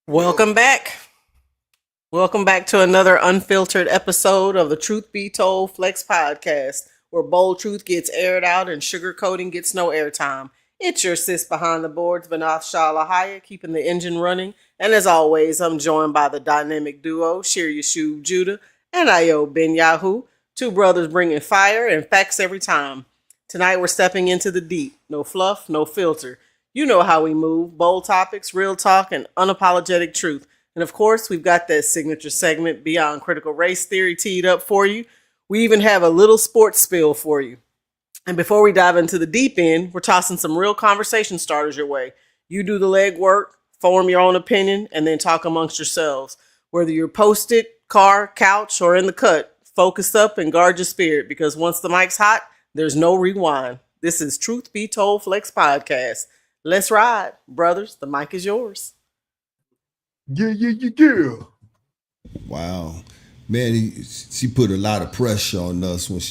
Welcome back. Welcome back to another unfiltered episode of the Truth Be Told Flex podcast, where bold truth gets aired out and sugarcoating gets no airtime. It's your sis behind the boards, Banath Shalahaya, keeping the engine running. And as always, I'm joined by the dynamic duo, Shir Yeshub Judah and Ayo Ben Yahoo, two brothers bringing fire and facts every time. Tonight we're stepping into the deep. No fluff, no filter. You know how we move. Bold topics, real talk, and unapologetic truth. And of course, we've got that signature segment, Beyond Critical Race Theory, teed up for you. We even have a little sports spill for you. And before we dive into the deep end, we're tossing some real conversation starters your way. You do the legwork, form your own opinion, and then talk amongst yourselves. Whether you're posted, car, couch, or in the cut, focus up and guard your spirit, because once the mic's hot, there's no rewind. This is Truth Be Told Flex Podcast. Let's ride, brothers. The mic is yours. Yeah. Wow, man, she put a lot of pressure on us when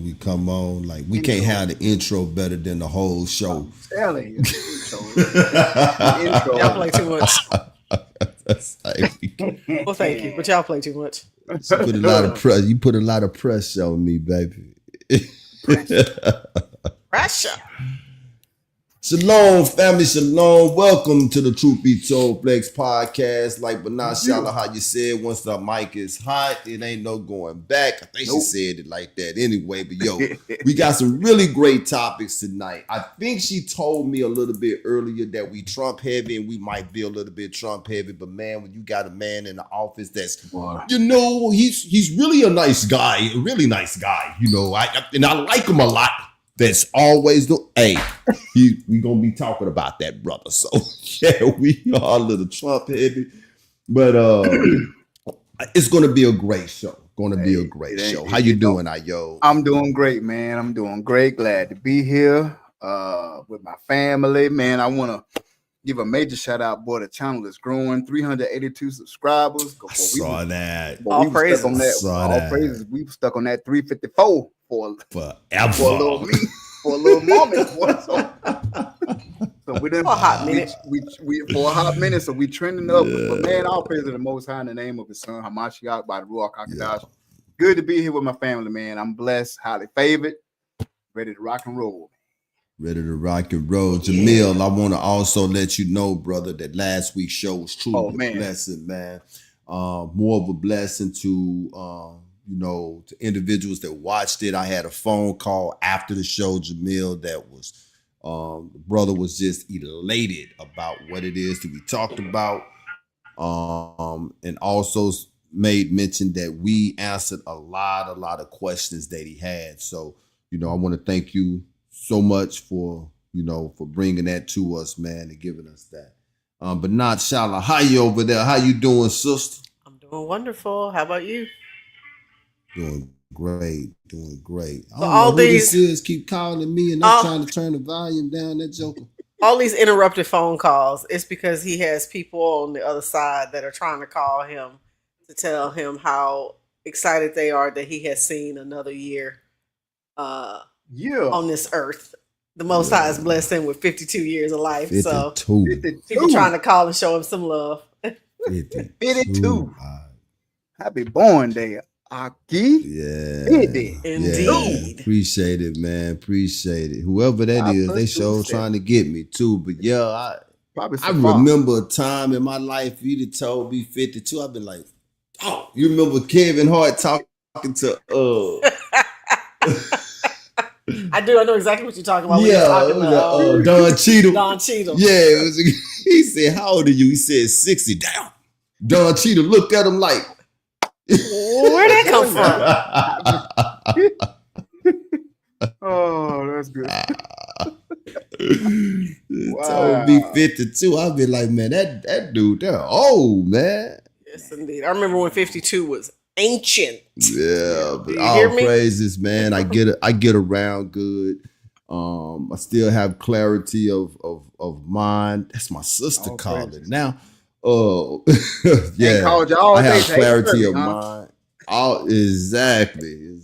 we come on. Like we can't have the intro better than the whole show. I'm telling you, Y'all play too much. Like, Well, thank you, but y'all play too much. she put a lot of pressure. You put a lot of pressure on me, baby. Pressure. Shalom, family, shalom. Welcome to the Truth Be Told Flex podcast. Like Bernard Shala, how you said, once the mic is hot, it ain't no going back. I think she said it like that anyway. But yo, we got some really great topics tonight. I think she told me a little bit earlier that we Trump heavy and we might be a little bit Trump heavy. But man, when you got a man in the office that's, he's really a nice guy, a really nice guy. I like him a lot. That's always we gonna be talking about that, brother. So yeah, we are a little Trump heavy, but it's gonna be a great show. How you doing, Ayo? I'm doing great, man. I'm doing great. Glad to be here with my family, man. I want to give a major shout out, boy. The channel is growing, 382 subscribers. I saw that. All praises. All praises. We were stuck on that 354 forever. For a little moment. So we didn't for a hot minute. We for a hot minute. So we trending up. But man, all praise to the Most High in the name of His Son Hamashiach by the Ruach HaKodesh. Good to be here with my family, man. I'm blessed, highly favored, ready to rock and roll. Jamil, I want to also let you know, brother, that last week's show was truly a blessing, man. More of a blessing to to individuals that watched it. I had a phone call after the show, Jamil, that was the brother was just elated about what it is that we talked about, and also made mention that we answered a lot of questions that he had. So I want to thank you so much for bringing that to us, man, and giving us that. But not Shala, how you over there? How you doing, sister? I'm doing wonderful. How about you? Doing great. I So don't all know who these this is keep calling me and I'm trying to turn the volume down. That joker. all these interrupted phone calls, it's because he has people on the other side that are trying to call him to tell him how excited they are that he has seen another year on this earth. The Most High has blessed him with 52 years of life. 52. So people trying to call and show him some love. 52. Happy born day, Aki. Yeah. Indeed. Yeah. Appreciate it, man. Appreciate it. Whoever that is, they sure trying to get me too. But yeah, I remember a time in my life if you'd have told me 52, I've been like, oh, you remember Kevin Hart talking to I do. I know exactly what you're talking about. Yeah, Don Cheadle. Don Cheadle. Yeah, he said, how old are you? He said 60. Damn. Don Cheadle looked at him like, where'd that come from? Oh, that's good. Told me 52. I'd be like, man, that dude, they're old, man. Yes, indeed. I remember when 52 was ancient. Yeah, but all praises, man. I get around good. I still have clarity of mind. That's my sister calling now. Yeah, I have clarity of mind. Exactly.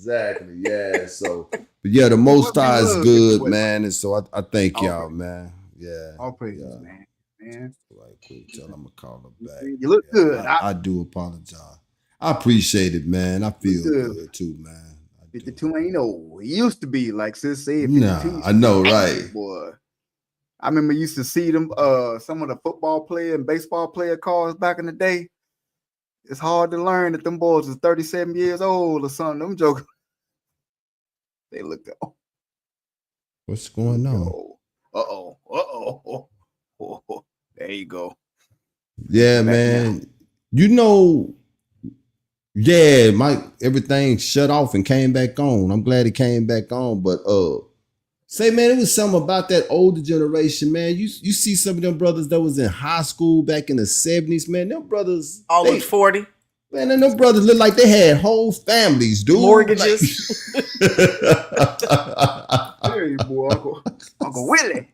Yeah. So, but yeah, the Most High is good, man, and so I thank y'all, man. Yeah. All praises, man. man. Right quick, tell I'm gonna call her back. You look good. I do apologize. I appreciate it, man. I feel good too, man. 52 ain't old. It used to be like sis said. 52. Nah, I know, right? Boy, I remember used to see them. Some of the football player and baseball player cars back in the day. It's hard to learn that them boys is 37 years old or something. Them jokers. They look old. What's going on? Uh-oh. There you go. Yeah, man. You know, yeah, everything shut off and came back on. I'm glad it came back on. But say, man, it was something about that older generation, man. You see some of them brothers that was in high school back in the 70s, man. Them brothers all look 40. Man, and them brothers look like they had whole families, dude. Mortgages. Hey, boy, Uncle Willie.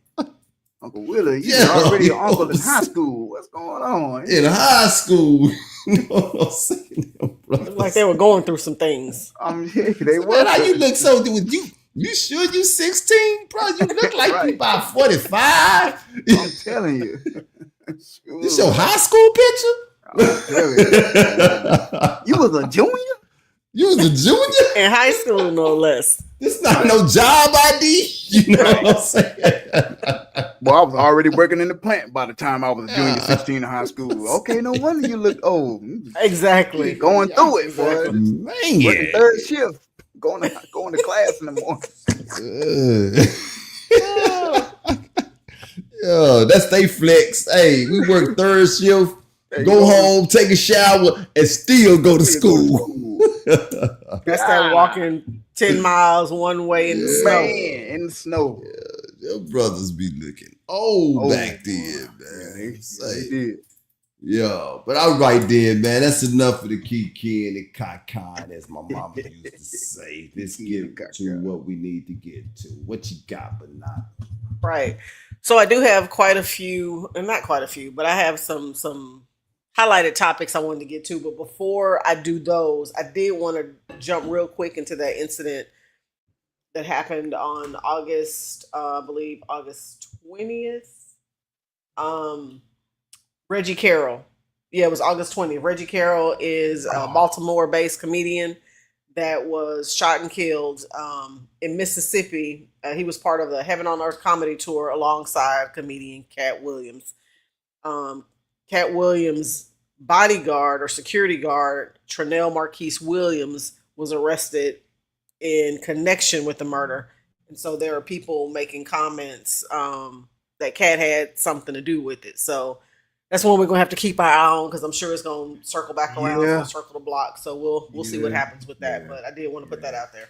Uncle Willie, you're already your uncle in high school. What's going on? In high school. You know what I'm saying? Looked like they were going through some things. They were. Man, how you look so with you sure you 16, bro? You look like you about 45. I'm telling you. Sure. This your high school picture? You was a junior? You was a junior? In high school, no less. This not no job ID. You know what I'm saying? Well, I was already working in the plant by the time I was a junior, 16 in high school. Okay, no wonder you look old. Exactly. Going through it, boy. Man. Working third shift. Going to class in the morning. Yo, that's they flex. Hey, we work third shift. Go home, take a shower, and still go to school. That's that walking 10 miles one way in the snow. In the snow. Yeah, your brothers be looking old back then, man. They did. Yeah, but all right then, man. That's enough of the kiki and the kakan, as my mama used to say. Let's get to what we need to get to. What you got, but not right. So I do have quite a few, and not quite a few, but I have some highlighted topics I wanted to get to. But before I do those, I did want to jump real quick into that incident that happened on August 20th. Reggie Carroll. Yeah, it was August 20th. Reggie Carroll is a Baltimore-based comedian that was shot and killed in Mississippi. He was part of the Heaven on Earth comedy tour alongside comedian Cat Williams. Cat Williams' bodyguard or security guard, Trinell Marquise Williams, was arrested in connection with the murder. And so there are people making comments that Cat had something to do with it. So that's one we're going to have to keep our eye on because I'm sure it's going to circle back around. It's going to circle the block. So we'll see what happens with that. But I did want to put that out there.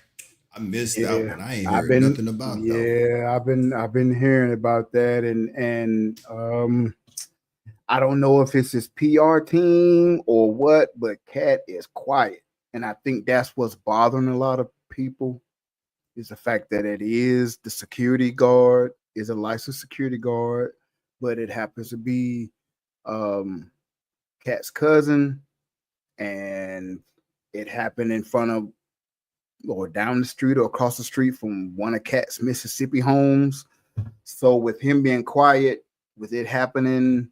I missed that one. I ain't heard nothing about that. Yeah, I've been hearing about that, and I don't know if it's his PR team or what, but Cat is quiet, and I think that's what's bothering a lot of people is the fact that it is the security guard, is a licensed security guard, but it happens to be Cat's cousin, and it happened in front of or down the street or across the street from one of Cat's Mississippi homes. So with him being quiet, with it happening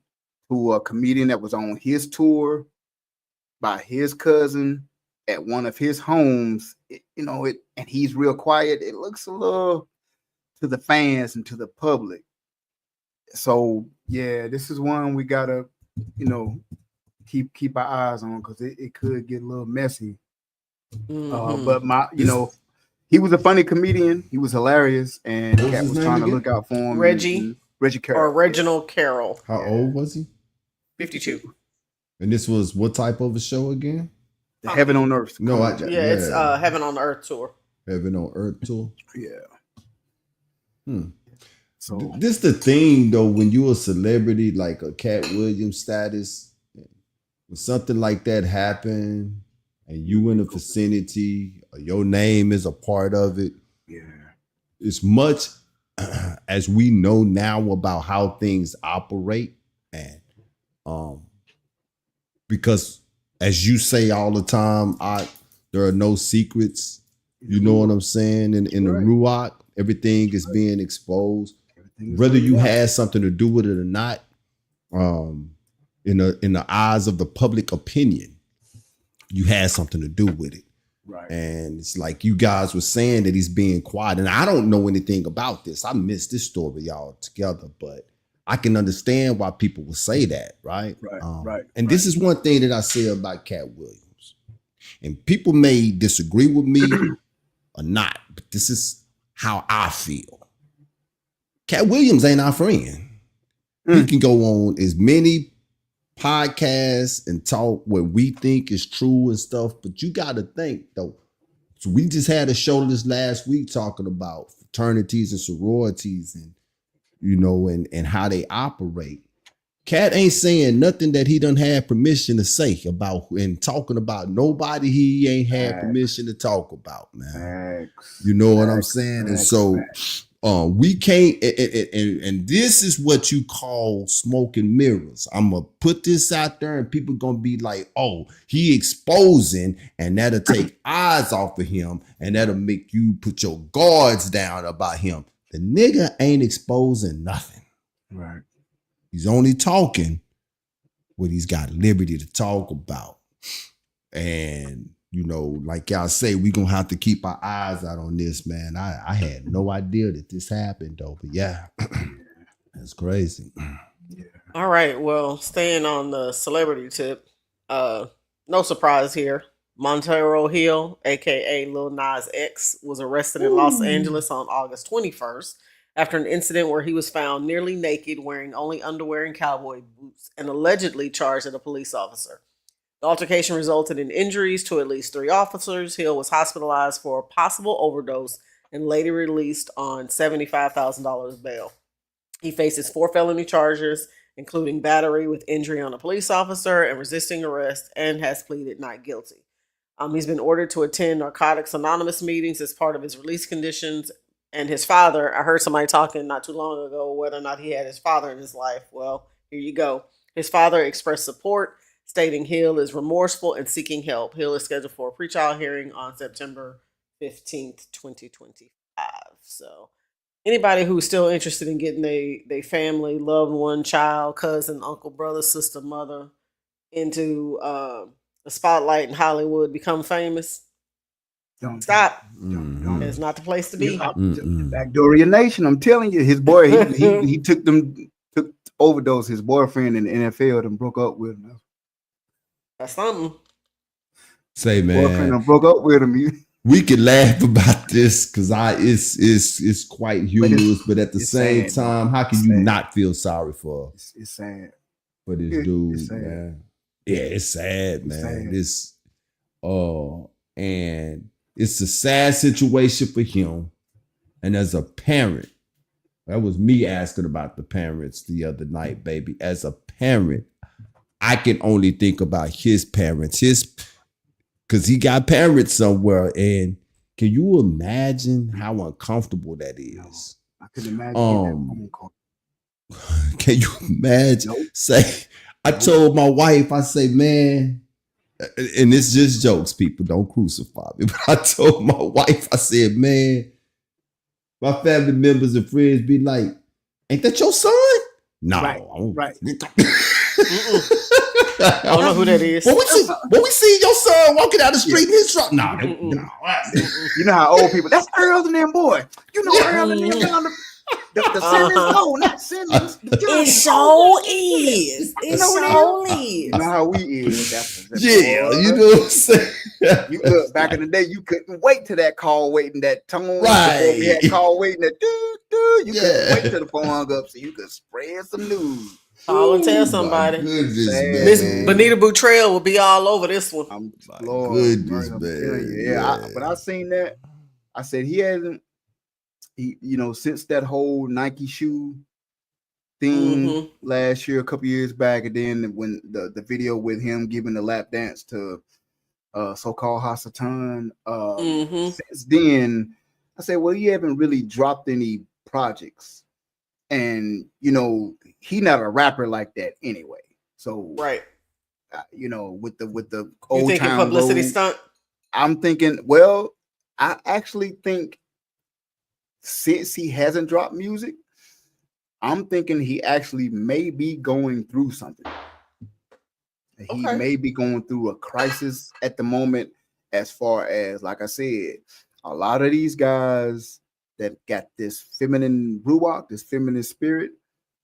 to a comedian that was on his tour by his cousin at one of his homes, and he's real quiet, it looks a little to the fans and to the public. So yeah, this is one we gotta, keep our eyes on because it could get a little messy. Mm-hmm. But he was a funny comedian. He was hilarious, and Cat was trying to look out for him. Reggie Carroll. Or Reginald Carroll. How old was he? 52. And this was what type of a show again? The Heaven on Earth. No, it's Heaven on Earth tour. Heaven on Earth tour. Yeah. So this the thing though, when you're a celebrity like a Cat Williams status, when something like that happen and you in the vicinity, or your name is a part of it. Yeah. As much as we know now about how things operate, and because as you say all the time, there are no secrets. You know what I'm saying? In the Ruach, everything is being exposed. Whether you had something to do with it or not, in the eyes of the public opinion, you had something to do with it. Right. And it's like you guys were saying that he's being quiet. And I don't know anything about this. I missed this story all together, but I can understand why people would say that, right? Right. And this is one thing that I say about Cat Williams. And people may disagree with me or not, but this is how I feel. Cat Williams ain't our friend. He can go on as many podcasts and talk what we think is true and stuff, but you got to think though. So we just had a show this last week talking about fraternities and sororities and and how they operate. Cat ain't saying nothing that he done have permission to say about and talking about nobody he ain't had permission to talk about, man. You know what I'm saying? And so we can't, and this is what you call smoke and mirrors. I'm gonna put this out there, and people gonna be like, "Oh, he exposing," and that'll take eyes off of him, and that'll make you put your guards down about him. The nigga ain't exposing nothing. Right. He's only talking what he's got liberty to talk about, and like y'all say, we gonna have to keep our eyes out on this, man. I had no idea that this happened though, but yeah, that's crazy. Yeah. All right, well, staying on the celebrity tip, no surprise here. Montero Hill, aka Lil Nas X, was arrested in Los Angeles on August 21st after an incident where he was found nearly naked, wearing only underwear and cowboy boots, and allegedly charged at a police officer. The altercation resulted in injuries to at least 3 officers. Hill was hospitalized for a possible overdose and later released on $75,000 bail. He faces 4 felony charges, including battery with injury on a police officer and resisting arrest, and has pleaded not guilty. He's been ordered to attend Narcotics Anonymous meetings as part of his release conditions. And his father, I heard somebody talking not too long ago whether or not he had his father in his life. Well, here you go. His father expressed support, stating Hill is remorseful and seeking help. Hill is scheduled for a pretrial hearing on September 15th, 2025. So anybody who's still interested in getting their family, loved one, child, cousin, uncle, brother, sister, mother into the spotlight in Hollywood, become famous, stop. It's not the place to be. Backdooria Nation, I'm telling you, his boy, he took overdose. His boyfriend in the NFL and broke up with him. That's something. Say, man, boyfriend broke up with him. We could laugh about this because it's quite humorous, but at the same time, how can you not feel sorry for? It's sad for this dude, man. Yeah, it's sad, man. It's and it's a sad situation for him. And as a parent, that was me asking about the parents the other night, baby. As a parent, I can only think about his parents, because he got parents somewhere. And can you imagine how uncomfortable that is? I can imagine. Can you imagine? Nope. Say, I told my wife, I say, man, and it's just jokes, people, don't crucify me. But I told my wife, I said, man, my family members and friends be like, ain't that your son? No. Right. I don't know who that is. When we see your son walking down the street in his truck, no. You know how old people, that's Earl and them, boy. You know Earl and them down the Simmons, no, not Simmons. It so is. It so is. You know how we is. Yeah, you know what I'm saying? You look, back in the day, you couldn't wait to that call waiting, that tone. Right. We had call waiting, that you couldn't wait till the phone hung up so you could spread some news. Call and tell somebody. Miss Benita Boutrell will be all over this one. Goodness, man. Yeah. But I seen that. I said he hasn't. Since that whole Nike shoe thing last year, a couple years back, and then when the video with him giving the lap dance to so-called Hasatan, since then, I said, well, he haven't really dropped any projects. And, he not a rapper like that anyway. So, right. With the old thinking time publicity stunt? I'm thinking, well, I actually think since he hasn't dropped music, I'm thinking he actually may be going through something. He may be going through a crisis at the moment, as far as, like I said, a lot of these guys that got this feminine ruach, this feminine spirit,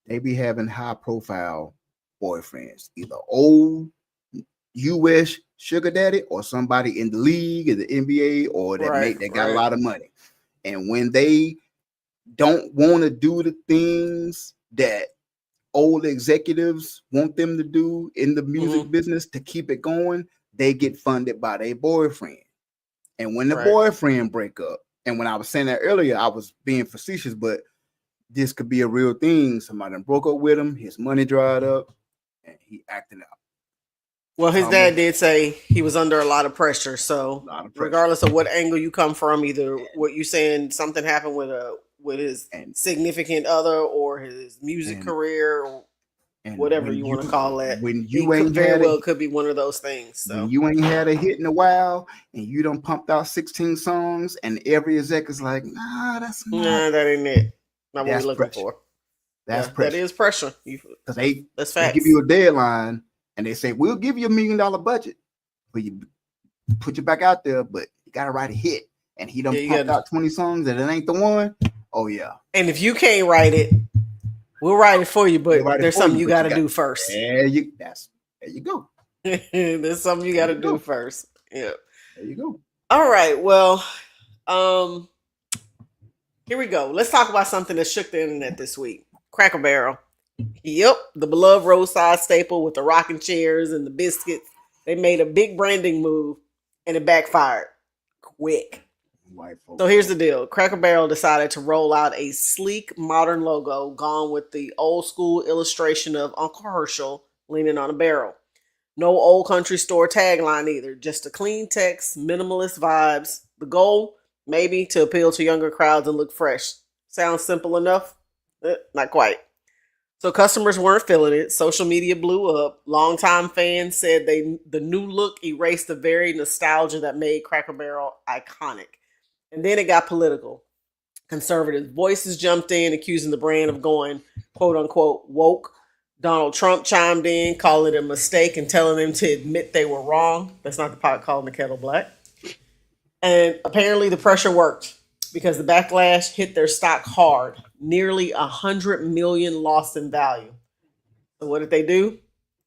they be having high profile boyfriends, either old US sugar daddy or somebody in the league, in the NBA, or that got a lot of money. And when they don't want to do the things that old executives want them to do in the music business to keep it going, they get funded by their boyfriend. And when the boyfriend break up, and when I was saying that earlier, I was being facetious, but this could be a real thing. Somebody broke up with him, his money dried up, and he acting out. Well, his dad did say he was under a lot of pressure. So regardless of what angle you come from, either what you saying something happened with his significant other or his music career or whatever you want to call that. When you ain't very well could be one of those things. So when you ain't had a hit in a while and you done pumped out 16 songs and every exec is like, that ain't it. Not what we're looking for. That's pressure. That is pressure. Because they give you a deadline and they say, we'll give you $1 million budget, but you put you back out there, but you gotta write a hit. And he done pumped out 20 songs and it ain't the one. Oh yeah. And if you can't write it, we'll write it for you, but there's something you gotta do first. There you go. There's something you gotta do first. Yeah. There you go. All right. Well, here we go. Let's talk about something that shook the internet this week. Cracker Barrel. Yep, the beloved roadside staple with the rocking chairs and the biscuits. They made a big branding move and it backfired quick. So here's the deal. Cracker Barrel decided to roll out a sleek, modern logo gone with the old school illustration of Uncle Herschel leaning on a barrel. No old country store tagline either. Just a clean text, minimalist vibes. The goal, maybe to appeal to younger crowds and look fresh. Sounds simple enough? Not quite. So customers weren't feeling it. Social media blew up. Longtime fans said the new look erased the very nostalgia that made Cracker Barrel iconic. And then it got political. Conservative voices jumped in, accusing the brand of going, quote unquote, woke. Donald Trump chimed in, calling it a mistake and telling them to admit they were wrong. That's not the pot calling the kettle black. And apparently the pressure worked because the backlash hit their stock hard. Nearly 100 million lost in value. So what did they do?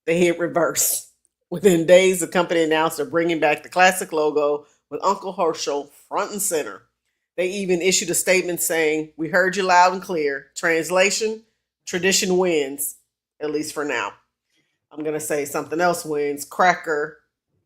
They hit reverse. Within days, the company announced they're bringing back the classic logo with Uncle Herschel front and center. They even issued a statement saying, "We heard you loud and clear." Translation, tradition wins, at least for now. I'm going to say something else wins. Cracker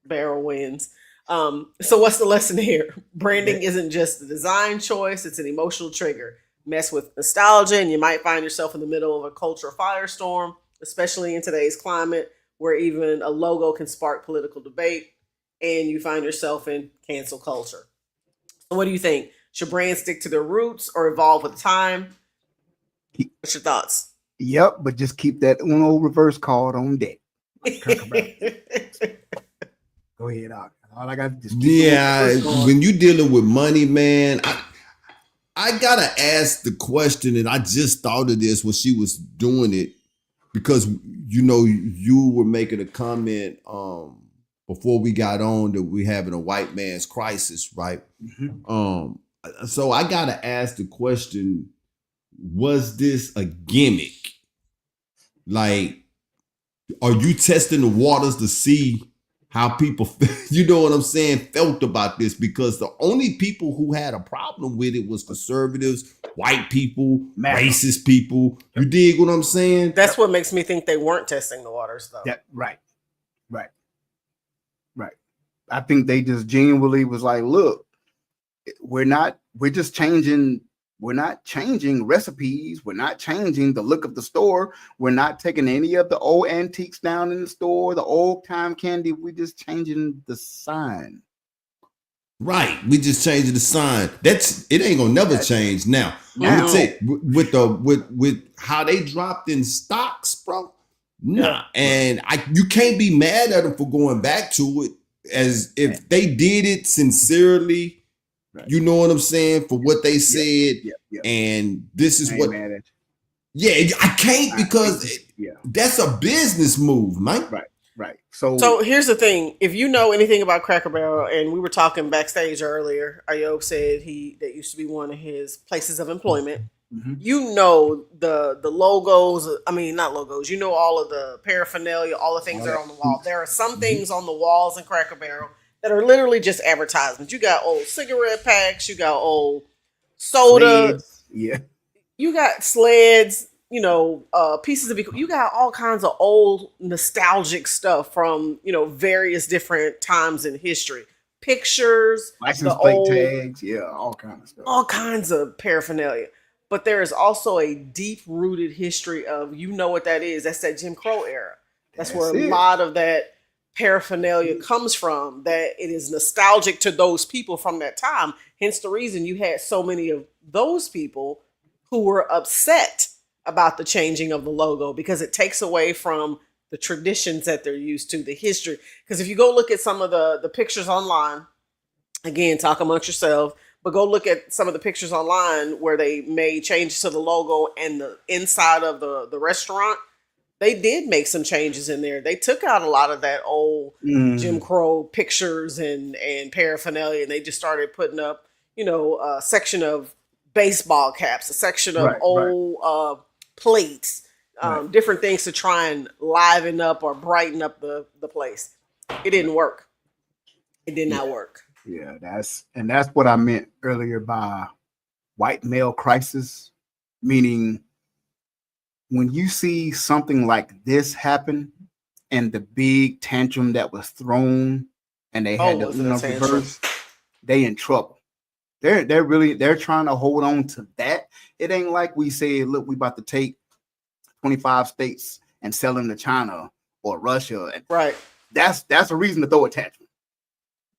Barrel wins. So what's the lesson here? Branding isn't just a design choice. It's an emotional trigger. Mess with nostalgia and you might find yourself in the middle of a cultural firestorm, especially in today's climate where even a logo can spark political debate and you find yourself in cancel culture. So what do you think? Should brands stick to their roots or evolve with time? What's your thoughts? Yep, but just keep that Uno reverse card on deck. Go ahead, all I got to just when you dealing with money, man, I gotta ask the question, and I just thought of this when she was doing it, because you were making a comment before we got on that we're having a white man's crisis, right? Mm-hmm. So I gotta ask the question: was this a gimmick? Like, are you testing the waters to see how people, you know what I'm saying, felt about this? Because the only people who had a problem with it was conservatives, white people, racist people. You dig what I'm saying? That's what makes me think they weren't testing the waters, though. Right. I think they just genuinely was like, look, we're not changing recipes. We're not changing the look of the store. We're not taking any of the old antiques down in the store, the old time candy. We're just changing the sign. Right. We just changing the sign. It ain't gonna never change now. I'm gonna say with how they dropped in stocks, bro. Nah. And you can't be mad at them for going back to it, as if they did it sincerely. Right. You know what I'm saying? For what they said. And this is what Yeah, I can't because that's a business move, man. Right. So here's the thing: if you know anything about Cracker Barrel, and we were talking backstage earlier, Ayob said that used to be one of his places of employment. Mm-hmm. You know the logos. I mean, not logos. You know all of the paraphernalia, all the things that are on the wall. There are some things on the walls in Cracker Barrel that are literally just advertisements. You got old cigarette packs. You got old soda. Sleds. Yeah. You got sleds. You know, pieces of you got all kinds of old nostalgic stuff from various different times in history. Pictures, license plate tags, all kinds of stuff, all kinds of paraphernalia. But there is also a deep rooted history of what that is. That's that Jim Crow era. That's where a lot of that paraphernalia comes from. That it is nostalgic to those people from that time. Hence the reason you had so many of those people who were upset about the changing of the logo, because it takes away from the traditions that they're used to, the history. Because if you go look at some of the pictures online, again, talk amongst yourself, but go look at some of the pictures online where they made changes to the logo and the inside of the restaurant. They did make some changes in there. They took out a lot of that old Jim Crow pictures and paraphernalia, and they just started putting up, a section of baseball caps, a section of old plates, different things to try and liven up or brighten up the place. It didn't work. It did not work. Yeah, that's what I meant earlier by white male crisis, meaning when you see something like this happen and the big tantrum that was thrown and they had to reverse, they in trouble. They're trying to hold on to that. It ain't like we said, look, we about to take 25 states and sell them to China or Russia. Right. That's a reason to throw a tantrum.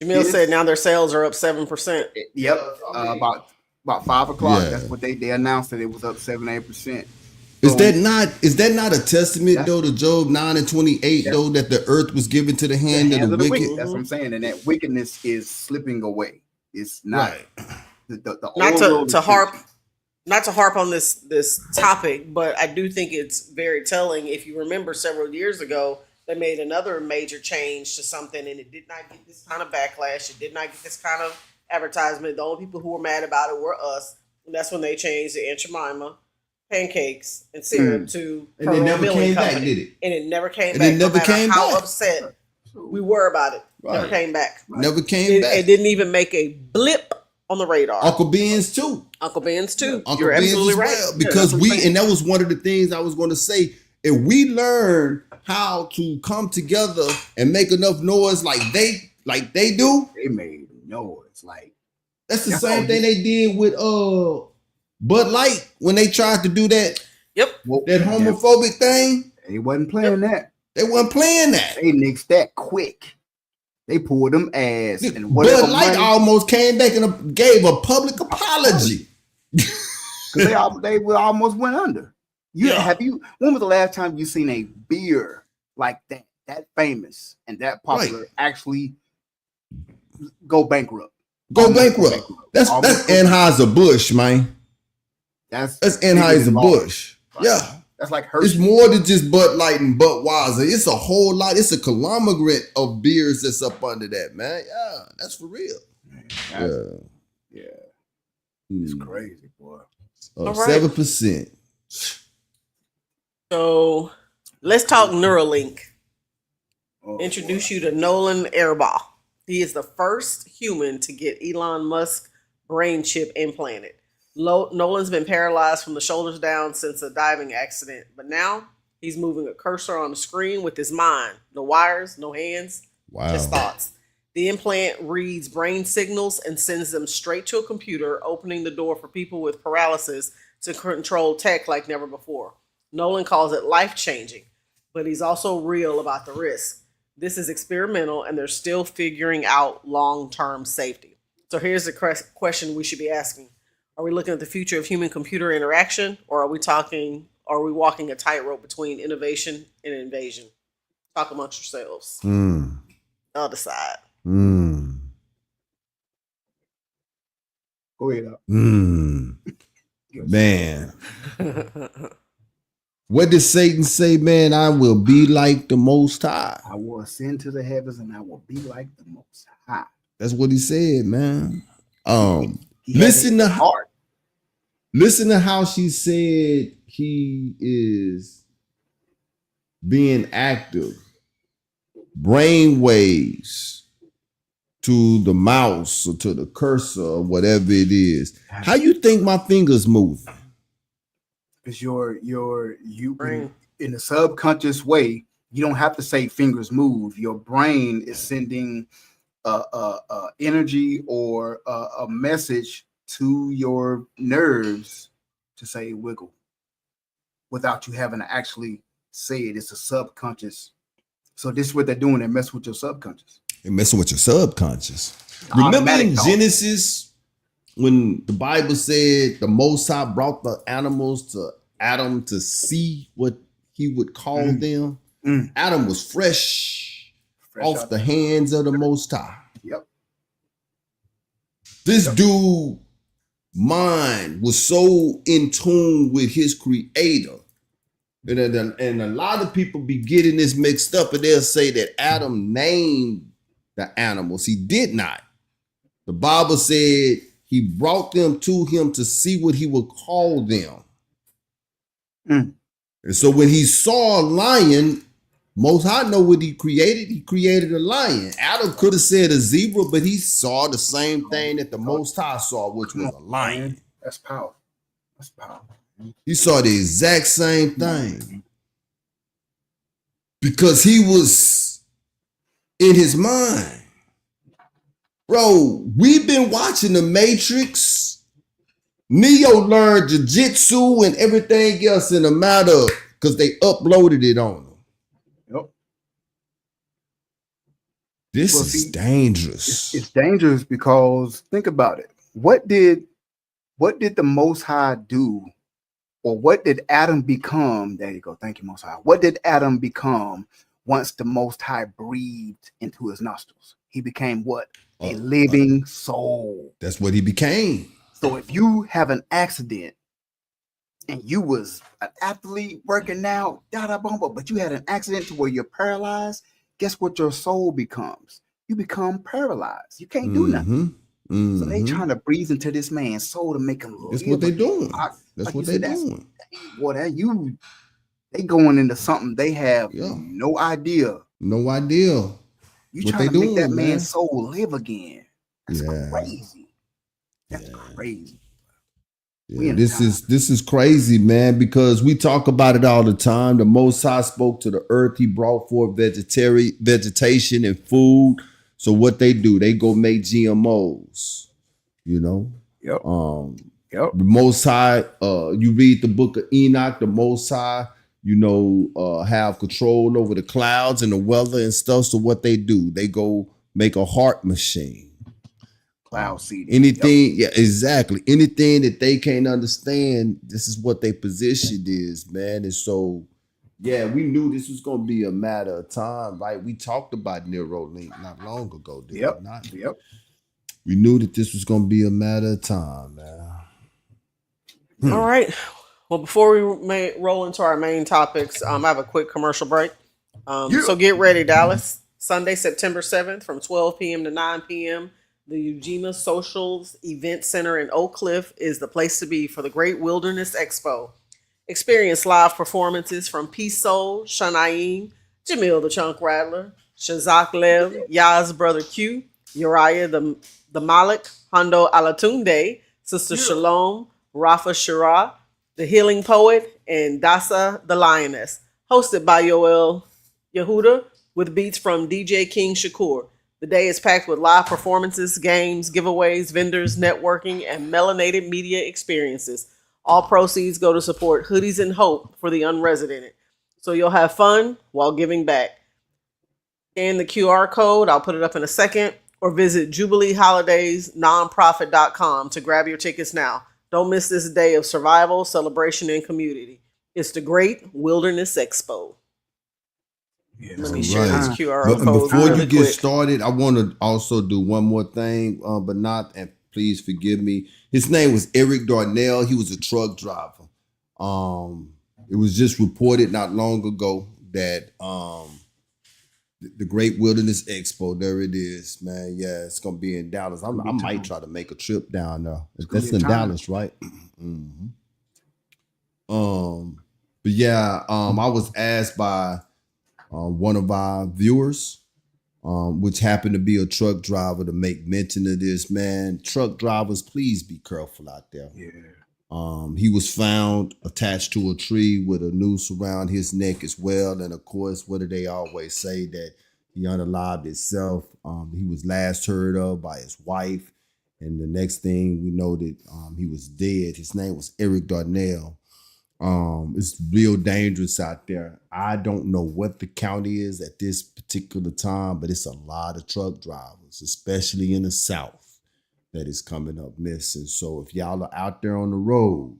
Jamil said now their sales are up 7%. Yep. About 5 o'clock. Yeah. That's what they announced, that it was up 7-8%. Is that not a testament though to Job 9:28 though, that the earth was given to the hand of the wicked? That's what I'm saying. And that wickedness is slipping away. It's not not to harp on this topic, but I do think it's very telling. If you remember several years ago, they made another major change to something and it did not get this kind of backlash. It did not get this kind of advertisement. The only people who were mad about it were us. And that's when they changed the Aunt Jemima pancakes and syrup to and it never came back, did it? And it never came back. No matter how upset we were about it. Never came back. Never came back. It didn't even make a blip on the radar. Uncle Ben's too. You're absolutely right. Well, because and that was one of the things I was going to say. If we learn how to come together and make enough noise like they do, they made noise like that's the same thing they did with Bud Light when they tried to do that. Yep. That homophobic thing. They wasn't playing that. They wasn't playing that. They nixed that quick. They pulled them ass. And Bud Light almost came back and gave a public apology. They almost went under. When was the last time you seen a beer like that famous and that popular actually go bankrupt? That's Anheuser-Busch, man. That's Anheuser-Busch. Right. Yeah. That's like Hershey. It's more than just Bud Light and Budweiser. It's a whole lot. It's a conglomerate of beers that's up under that, man. Yeah, that's for real. Yeah. It's crazy, boy. 7%. So let's talk Neuralink. Introduce you to Nolan Erbaugh. He is the first human to get Elon Musk's brain chip implanted. Nolan's been paralyzed from the shoulders down since a diving accident, but now he's moving a cursor on the screen with his mind. No wires, no hands, just thoughts. The implant reads brain signals and sends them straight to a computer, opening the door for people with paralysis to control tech like never before. Nolan calls it life-changing, but he's also real about the risk. This is experimental, and they're still figuring out long-term safety. So here's the question we should be asking. Are we looking at the future of human-computer interaction, or are we walking a tightrope between innovation and invasion? Talk amongst yourselves. I'll decide. Go ahead. Man. What did Satan say, man? I will be like the Most High. I will ascend to the heavens and I will be like the Most High. That's what he said, man. He listen to how she said he is being active. Brain waves to the mouse or to the cursor or whatever it is. How you think my fingers moving? Because in the subconscious way, you don't have to say fingers move. Your brain is sending energy or a message to your nerves to say wiggle without you having to actually say it. It's a subconscious. So this is what they're doing. They mess with your subconscious. They're messing with your subconscious. Remember in Genesis when the Bible said the Most High brought the animals to Adam to see what he would call them? Adam was fresh off the hands of the Most High. Yep. This dude mind was so in tune with his creator. And a lot of people be getting this mixed up, and they'll say that Adam named the animals. He did not. The Bible said he brought them to him to see what he would call them. And so when he saw a lion, Most High know what he created. He created a lion. Adam could have said a zebra, but he saw the same thing that the Most High saw, which was a lion. That's powerful. That's powerful. He saw the exact same thing. Because he was in his mind. Bro, we've been watching The Matrix. Neo learned jiu-jitsu and everything else in a matter because they uploaded it on him. Yep. This is dangerous. It's dangerous because think about it. What did the Most High do? Or what did Adam become? There you go. Thank you, Most High. What did Adam become once the Most High breathed into his nostrils? He became what? A living soul. That's what he became. So if you have an accident and you was an athlete working out, but you had an accident to where you're paralyzed, guess what your soul becomes? You become paralyzed. You can't do nothing. So they trying to breathe into this man's soul to make him live. That's what they're doing. That's what they're doing. They going into something they have no idea. No idea. You trying to make that man's soul live again. That's crazy. That's crazy. Yeah, this is crazy, man, because we talk about it all the time. The Most High spoke to the earth. He brought forth vegetation and food. So what they do, they go make GMOs, you know? Yep. The Most High, you read the book of Enoch, the Most High, have control over the clouds and the weather and stuff. So what they do, they go make a heart machine. Cloud seeding. Anything, exactly. Anything that they can't understand, this is what their position is, man. And so, we knew this was going to be a matter of time, right? We talked about Neuralink not long ago, did we not? Yep. We knew that this was going to be a matter of time, man. All right. Well, before we may roll into our main topics, I have a quick commercial break. So get ready, Dallas. Sunday, September 7th from 12 p.m. to 9 p.m. The Ujima Socials Event Center in Oak Cliff is the place to be for the Great Wilderness Expo. Experience live performances from Peace Soul, Shanaim, Jamil the Chunk Rattler, Shazak Lev, Yaz Brother Q, Uriah the Malik, Hondo Alatunde, Sister Shalom, Rafa Shira, The Healing Poet, and Dasa the Lioness. Hosted by Yoel Yehuda with beats from DJ King Shakur. The day is packed with live performances, games, giveaways, vendors, networking, and melanated media experiences. All proceeds go to support Hoodies and Hope for the unresidential. So you'll have fun while giving back. Scan the QR code. I'll put it up in a second. Or visit JubileeHolidaysNonprofit.com to grab your tickets now. Don't miss this day of survival, celebration, and community. It's the Great Wilderness Expo. Let me share this QR code. Before you get started, I want to also do one more thing, and please forgive me. His name was Eric Darnell. He was a truck driver. It was just reported not long ago that the Great Wilderness Expo, there it is, man. Yeah, it's gonna be in Dallas. I might try to make a trip down there. That's in Dallas, right? Mm-hmm. But yeah, I was asked by one of our viewers, which happened to be a truck driver, to make mention of this. Man, truck drivers, please be careful out there. Yeah. He was found attached to a tree with a noose around his neck as well. And of course, what do they always say? That he unalived himself. He was last heard of by his wife. And the next thing we know that he was dead. His name was Eric Darnell. It's real dangerous out there. I don't know what the count is at this particular time, but it's a lot of truck drivers, especially in the South, that is coming up missing. So if y'all are out there on the road,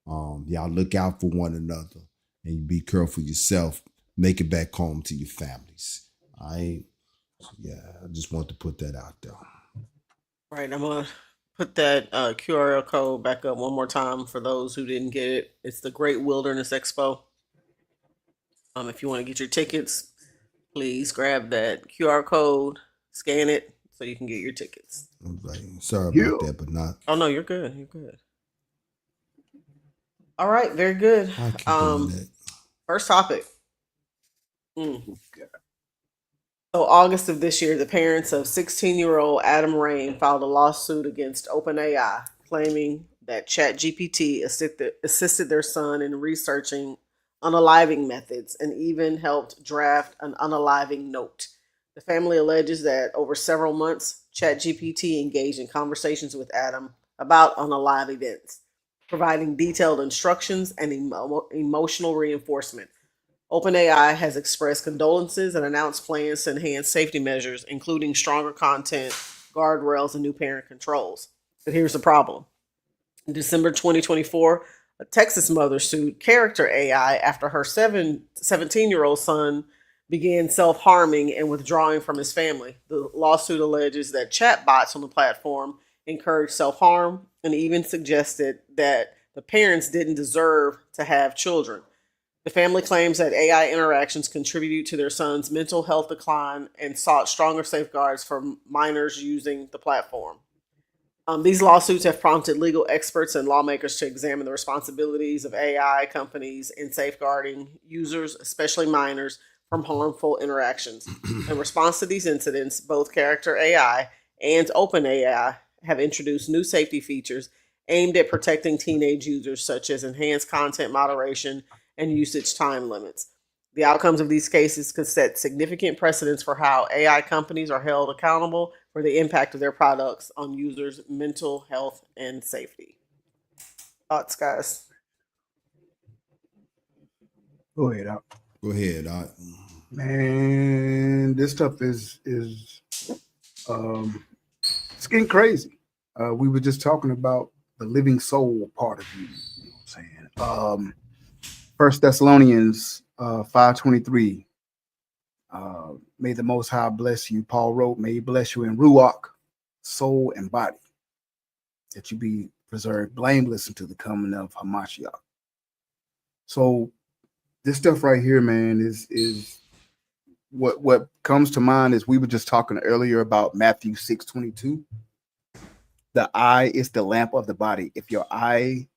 y'all look out for one another and you be careful yourself. Make it back home to your families. I just want to put that out there. Right, I'm gonna put that QR code back up one more time for those who didn't get it. It's the Great Wilderness Expo. If you want to get your tickets, please grab that QR code, scan it, so you can get your tickets. Right. Sorry about that, but not. Oh no, you're good. You're good. All right, very good. I keep doing that. First topic. So August of this year, the parents of 16-year-old Adam Rain filed a lawsuit against OpenAI, claiming that ChatGPT assisted their son in researching unaliving methods and even helped draft an unaliving note. The family alleges that over several months, ChatGPT engaged in conversations with Adam about unalive events, providing detailed instructions and emotional reinforcement. OpenAI has expressed condolences and announced plans to enhance safety measures, including stronger content, guardrails, and new parent controls. But here's the problem. In December 2024, a Texas mother sued Character AI after her 17-year-old son began self-harming and withdrawing from his family. The lawsuit alleges that chatbots on the platform encouraged self-harm and even suggested that the parents didn't deserve to have children. The family claims that AI interactions contribute to their son's mental health decline and sought stronger safeguards for minors using the platform. These lawsuits have prompted legal experts and lawmakers to examine the responsibilities of AI companies in safeguarding users, especially minors, from harmful interactions. In response to these incidents, both Character AI and OpenAI have introduced new safety features aimed at protecting teenage users, such as enhanced content moderation and usage time limits. The outcomes of these cases could set significant precedents for how AI companies are held accountable for the impact of their products on users' mental health and safety. Thoughts, guys? Go ahead, Doc. Go ahead, Doc. Man, this stuff is it's getting crazy. We were just talking about the living soul part of you. You know what I'm saying? First Thessalonians 5:23. May the Most High bless you. Paul wrote, may he bless you in ruach, soul, and body, that you be preserved blameless until the coming of Hamashiach. So this stuff right here, man, is what comes to mind is we were just talking earlier about Matthew 6:22. The eye is the lamp of the body. If your eye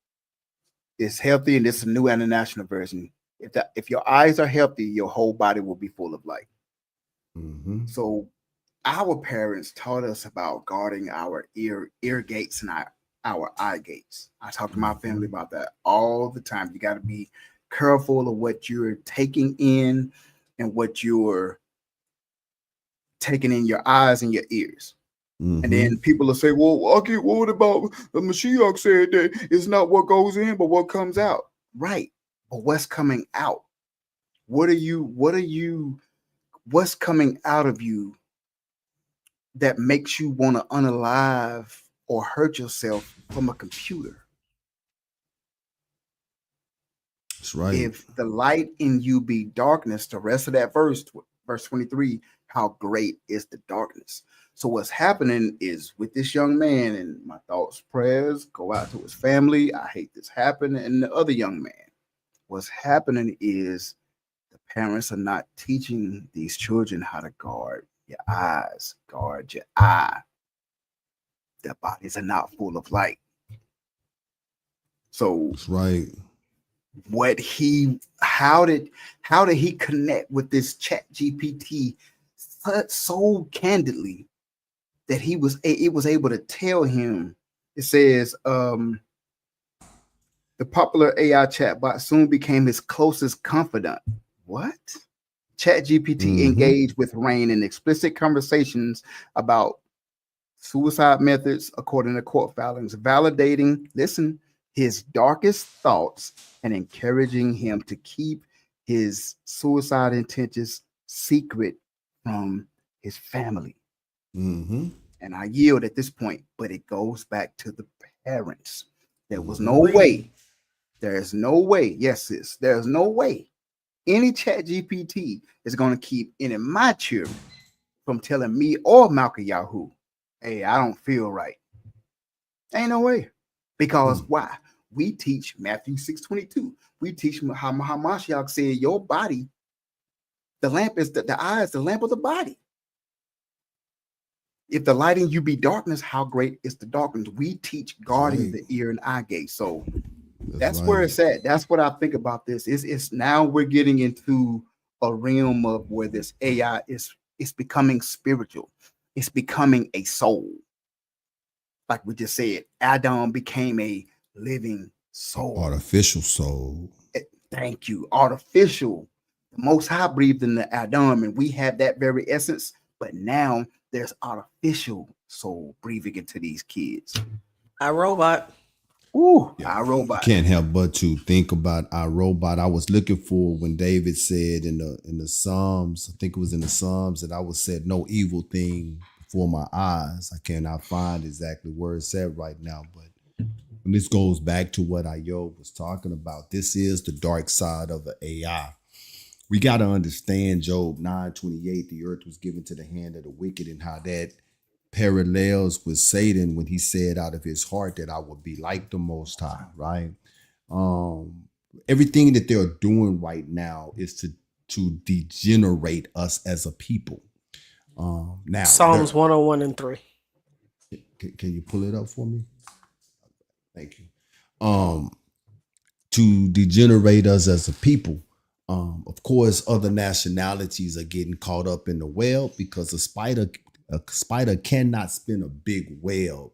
is healthy, and this is a new international version, if your eyes are healthy, your whole body will be full of light. Mm-hmm. So our parents taught us about guarding our ear gates and our eye gates. I talk to my family about that all the time. You got to be careful of what you're taking in and what you're taking in your eyes and your ears. Mm-hmm. And then people will say, well, I get worried about the Mashiach said that it's not what goes in, but what comes out. Right. But what's coming out? What's coming out of you that makes you want to unalive or hurt yourself from a computer? That's right. If the light in you be darkness, the rest of that verse 23, how great is the darkness? So what's happening is with this young man, and my thoughts, prayers go out to his family. I hate this happening, and the other young man. what's happening is the parents are not teaching these children how to guard your eyes, guard your eye. Their bodies are not full of light. So That's right. how did he connect with this chat GPT so candidly that it was able to tell him? It says the popular AI chatbot soon became his closest confidant. What? ChatGPT engaged with Rain in explicit conversations about suicide methods, according to court filings, validating, listen, his darkest thoughts and encouraging him to keep his suicide intentions secret from his family. Mm-hmm. And I yield at this point, but it goes back to the parents. There was no way. There's no way. Yes, sis. There's no way any chat GPT is going to keep any of my children from telling me or Malcolm Yahoo, hey, I don't feel right. Ain't no way. Because why? We teach Matthew 6:22. We teach how Mashiach said, your body, the lamp is the eye is the lamp of the body. If the light in you be darkness, how great is the darkness? We teach guarding the ear and eye gate. So that's where it's at. That's what I think about this. It's now we're getting into a realm of where this AI is becoming spiritual. It's becoming a soul. Like we just said, Adam became a living soul. Artificial soul. Thank you. Artificial. The Most High breathed in the Adam, and we have that very essence. But now there's artificial soul breathing into these kids. iRobot. Ooh, iRobot. Can't help but to think about iRobot. I was looking for when David said in the Psalms, I think it was in the Psalms, that I was said no evil thing before my eyes. I cannot find exactly where it's at right now, but and this goes back to what Ayo was talking about. This is the dark side of the AI. We got to understand Job 9:28, the earth was given to the hand of the wicked, and how that parallels with Satan when he said out of his heart that I would be like the Most High, right? Everything that they're doing right now is to degenerate us as a people. Now Psalms 101 and 3. Can you pull it up for me? Thank you. To degenerate us as a people. Of course, other nationalities are getting caught up in the web because a spider cannot spin a big web,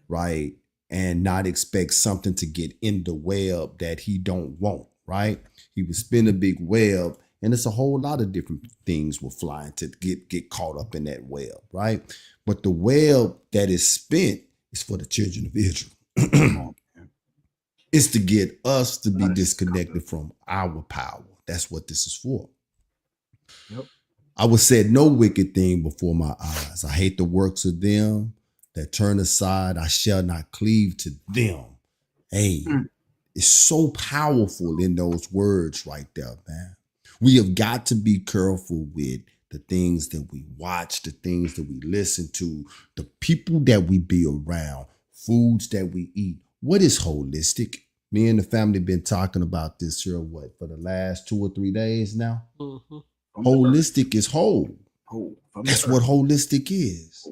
right? And not expect something to get in the web that he don't want, right? He would spin a big web, and it's a whole lot of different things will fly to get caught up in that web, right? But the web that is spent is for the children of Israel. It's to get us to be disconnected from our power. That's what this is for. Yep. I was said no wicked thing before my eyes. I hate the works of them that turn aside. I shall not cleave to them. Hey, it's so powerful in those words right there, man. We have got to be careful with the things that we watch, the things that we listen to, the people that we be around, foods that we eat. What is holistic? Me and the family been talking about this here, for the last 2 or 3 days now? Mm-hmm. Holistic is whole. That's what holistic is.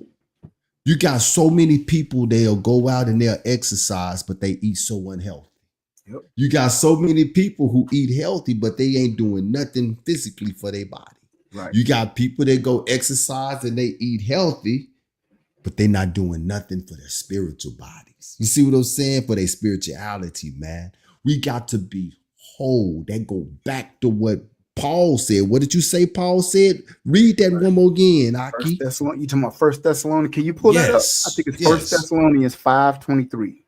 You got so many people, they'll go out and they'll exercise, but they eat so unhealthy. Yep. You got so many people who eat healthy, but they ain't doing nothing physically for their body. Right. You got people that go exercise and they eat healthy, but they're not doing nothing for their spiritual bodies. You see what I'm saying? For their spirituality, man. We got to be whole. That go back to what Paul said. What did you say Paul said? Read that one more again, Aki. You talking about 1 Thessalonians? Can you pull that up? I think it's 1 Thessalonians 5:23.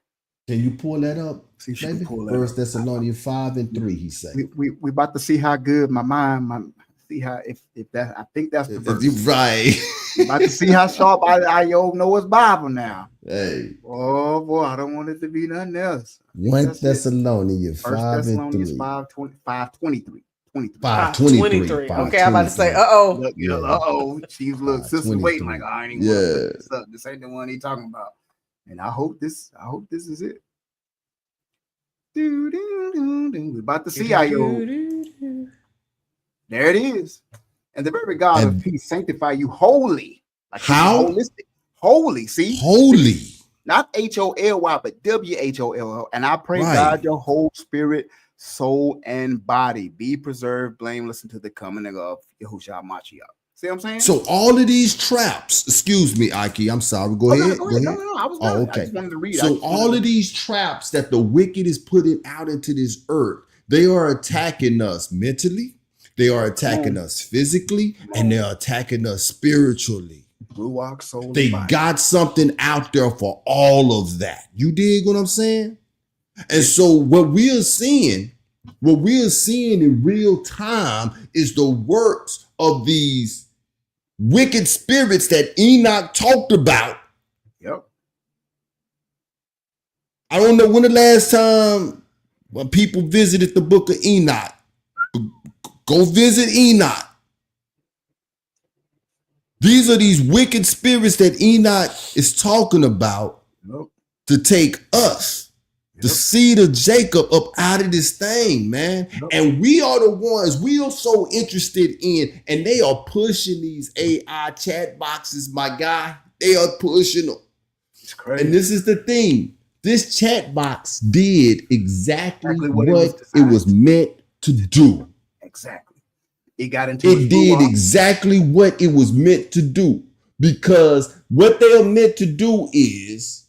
Can you pull that up? See if you can pull that 1 Thessalonians 5:3, he said. We about to see how good my mind, see how if that, I think that's the verse. Right. About to see how sharp I know his Bible now. Hey. Oh boy, I don't want it to be nothing else. 1 Thessalonians 5:23. 5:23. 5:23. Okay, I'm about to say, She's sister waiting like, I ain't even gonna put this up. This ain't the one he talking about. And I hope this is it. We're about to see CIO. There it is. And the very God of peace sanctify you wholly. Like how? Holistic. Holy, see? Holy. Not HOLY, but WHOLL. And I pray, God, your whole spirit, soul, and body be preserved, blameless until the coming of Yahushua Mashiach. See what I'm saying? So all of these traps, excuse me, Ike, I'm sorry. Go ahead. Go ahead. No, I was done. okay. I just wanted to read. So all of these traps that the wicked is putting out into this earth, they are attacking us mentally, they are attacking us physically, and they're attacking us spiritually. Ruach, soul, they got something out there for all of that. You dig what I'm saying? And so what we are seeing in real time is the works of these wicked spirits that Enoch talked about. Yep. I don't know when the last time when people visited the book of Enoch. Go visit Enoch. These are these wicked spirits that Enoch is talking about to take us, the seed of Jacob, up out of this thing, man. And we are the ones we are so interested in, and they are pushing these AI chat boxes, my guy. They are pushing them. It's crazy. And this is the thing. This chat box did exactly what it was meant to do. Exactly. It got into it did exactly what it was meant to do, because what they are meant to do is,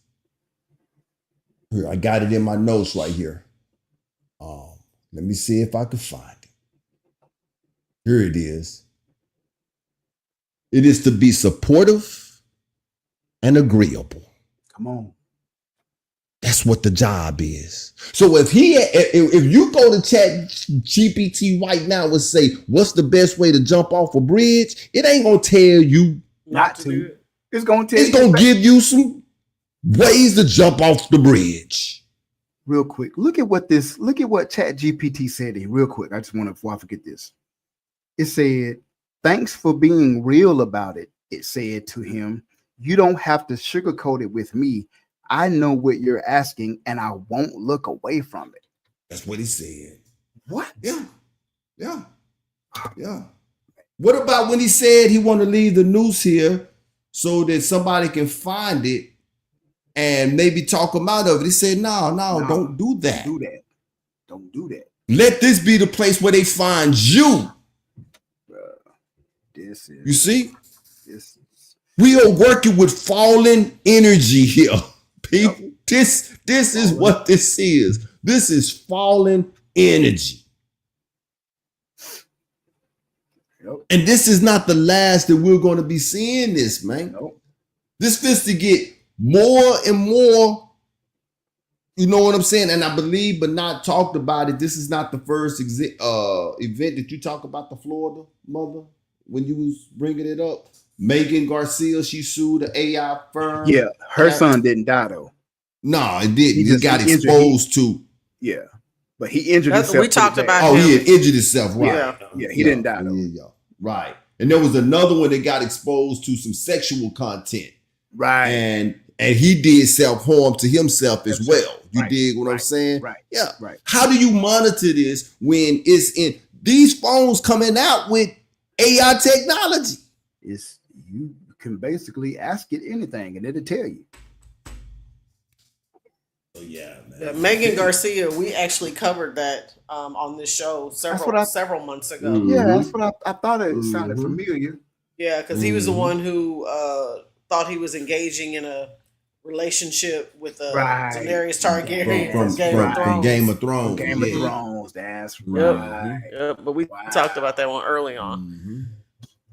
here, I got it in my notes right here. Let me see if I can find it. Here it is. It is to be supportive and agreeable. Come on. That's what the job is. So if you go to Chat GPT right now and say, what's the best way to jump off a bridge? It ain't going to tell you not to. It's going to tell you. It's going to give you some ways to jump off the bridge. Real quick. Look at what Chat GPT said here real quick. I just want to, before I forget this. It said, thanks for being real about it. It said to him, you don't have to sugarcoat it with me. I know what you're asking, and I won't look away from it. That's what he said. What? Yeah. What about when he said he want to leave the noose here so that somebody can find it and maybe talk him out of it? He said, no, don't do that. Don't do that. Let this be the place where they find you. You see? We are working with fallen energy here. People, this is what this is. This is fallen energy. And this is not the last that we're going to be seeing this, man. This fits to get more and more, you know what I'm saying? And I believe, but not talked about it, this is not the first event that you talk about, the Florida mother, when you was bringing it up. Megan Garcia, she sued the AI firm. Yeah, her son didn't die though. No, it didn't. He got exposed to. Yeah, but he injured himself. We talked about. Oh, he had injured himself, right? Yeah, he didn't die though. Right. And there was another one that got exposed to some sexual content. Right. And he did self-harm to himself as well. You dig what I'm saying? Right. Yeah. Right. How do you monitor this when it's in these phones coming out with AI technology? You can basically ask it anything and it'll tell you. Oh yeah, man. Megan Garcia, we actually covered that on this show several months ago. Mm-hmm. Yeah, that's what I thought it sounded familiar. Yeah, because he was the one who thought he was engaging in a relationship with Daenerys Targaryen from Game of Thrones. Game of Thrones, that's right. Yep, but we talked about that one early on. Mm-hmm.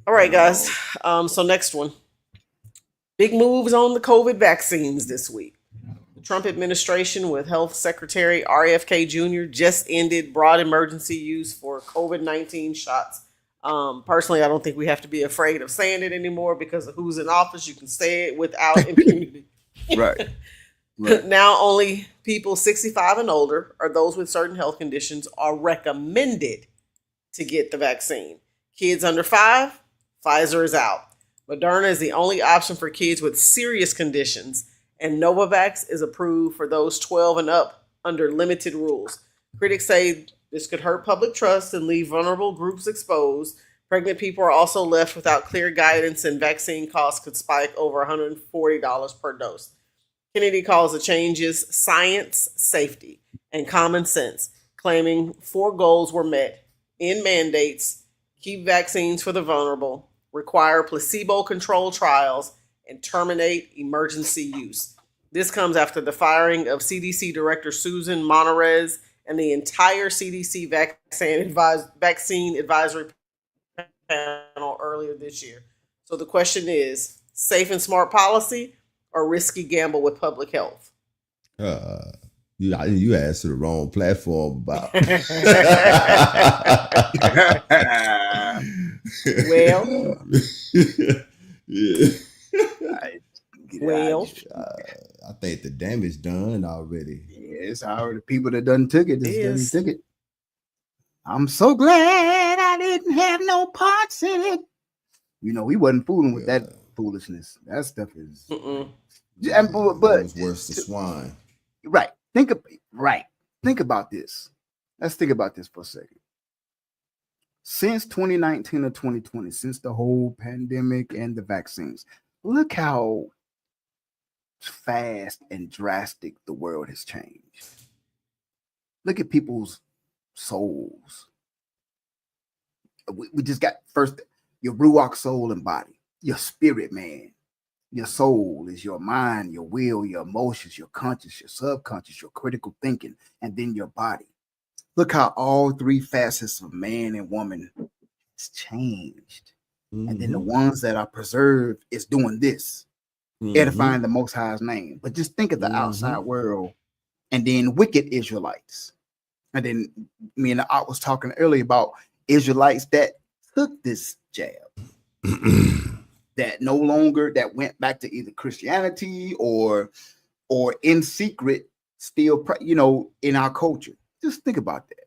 All right, guys. So next one. Big moves on the COVID vaccines this week. The Trump administration with Health Secretary RFK Jr. just ended broad emergency use for COVID-19 shots. Personally, I don't think we have to be afraid of saying it anymore because of who's in office. You can say it without impunity. Right. Now only people 65 and older or those with certain health conditions are recommended to get the vaccine. Kids under 5, Pfizer is out. Moderna is the only option for kids with serious conditions, and Novavax is approved for those 12 and up under limited rules. Critics say this could hurt public trust and leave vulnerable groups exposed. Pregnant people are also left without clear guidance, and vaccine costs could spike over $140 per dose. Kennedy calls the changes science, safety, and common sense, claiming 4 goals were met: end mandates, keep vaccines for the vulnerable, require placebo-controlled trials, and terminate emergency use. This comes after the firing of CDC Director Susan Monterez and the entire CDC vaccine advisory panel earlier this year. So the question is, safe and smart policy or risky gamble with public health? You asked the wrong platform about. Well, yeah. Well, I think the damage done already. Yeah, it's already people that done took it. Yes. Took it. I'm so glad I didn't have no parts in it. You know, we wasn't fooling with that foolishness. That stuff is. But it was worse than swine. Right. Think about this. Let's think about this for a second. Since 2019 or 2020, since the whole pandemic and the vaccines, look how fast and drastic the world has changed. Look at people's souls. We just got first your ruach, soul, and body, your spirit, man. Your soul is your mind, your will, your emotions, your conscious, your subconscious, your critical thinking, and then your body. Look how all 3 facets of man and woman has changed. And then the ones that are preserved is doing this, edifying the Most High's name. But just think of the outside world, and then wicked Israelites. And then me and Art was talking earlier about Israelites that took this jab. That no longer, that went back to either Christianity or in secret still, in our culture. Just think about that.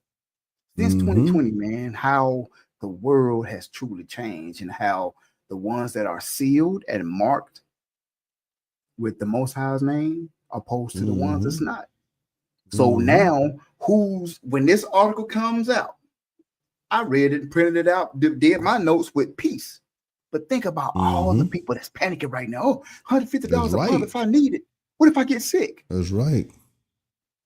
Since 2020, man, how the world has truly changed, and how the ones that are sealed and marked with the Most High's name opposed to the ones that's not. So now, when this article comes out, I read it and printed it out, did my notes with peace. But think about all the people that's panicking right now. Oh, $150 a month if I need it. What if I get sick? That's right.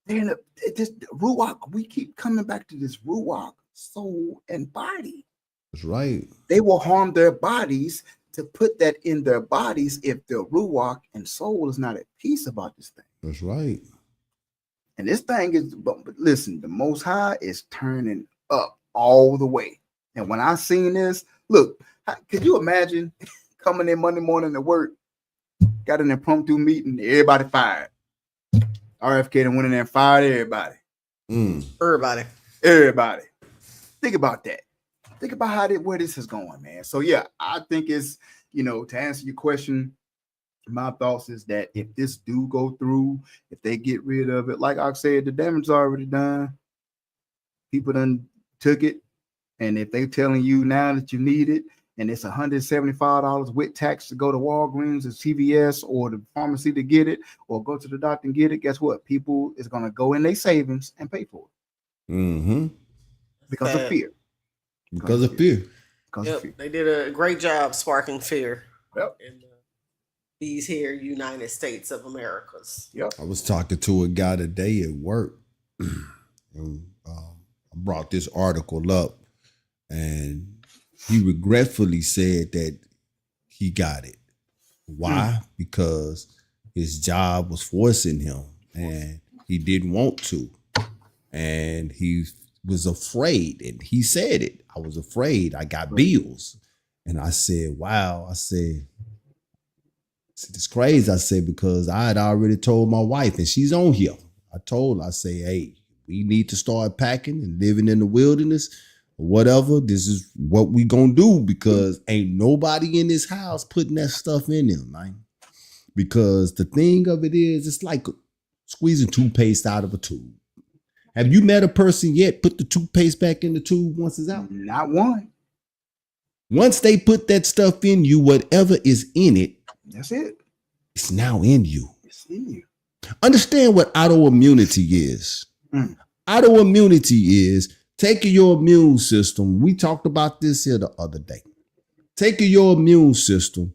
And this ruach, we keep coming back to this ruach, soul, and body. That's right. They will harm their bodies to put that in their bodies if their ruach and soul is not at peace about this thing. That's right. And this thing is, but listen, the Most High is turning up all the way. And when I seen this, look, could you imagine coming in Monday morning to work, got an impromptu meeting, everybody fired. RFK done went in there and fired everybody. Everybody. Think about that. Think about where this is going, man. So yeah, I think it's, to answer your question, my thoughts is that if this do go through, if they get rid of it, like I said, the damage is already done. People done took it. And if they telling you now that you need it, and it's $175 with tax to go to Walgreens or CVS or the pharmacy to get it, or go to the doctor and get it, guess what? People is going to go in their savings and pay for it. Because of fear. Because of fear. They did a great job sparking fear in these here United States of Americas. I was talking to a guy today at work, and I brought this article up, and he regretfully said that he got it. Why? Because his job was forcing him, and he didn't want to, and he was afraid, and he said it. I was afraid. I got bills. And I said, wow. I said, it's crazy. I said, because I had already told my wife, and she's on here. I told her, I say, hey, we need to start packing and living in the wilderness or whatever. This is what we gonna do, because ain't nobody in this house putting that stuff in them, man. Because the thing of it is, it's like squeezing toothpaste out of a tube. Have you met a person yet put the toothpaste back in the tube once it's out? Not one. Once they put that stuff in you, whatever is in it, that's it. It's now in you. It's in you. Understand what autoimmunity is. Mm. Autoimmunity is taking your immune system. We talked about this here the other day. Taking your immune system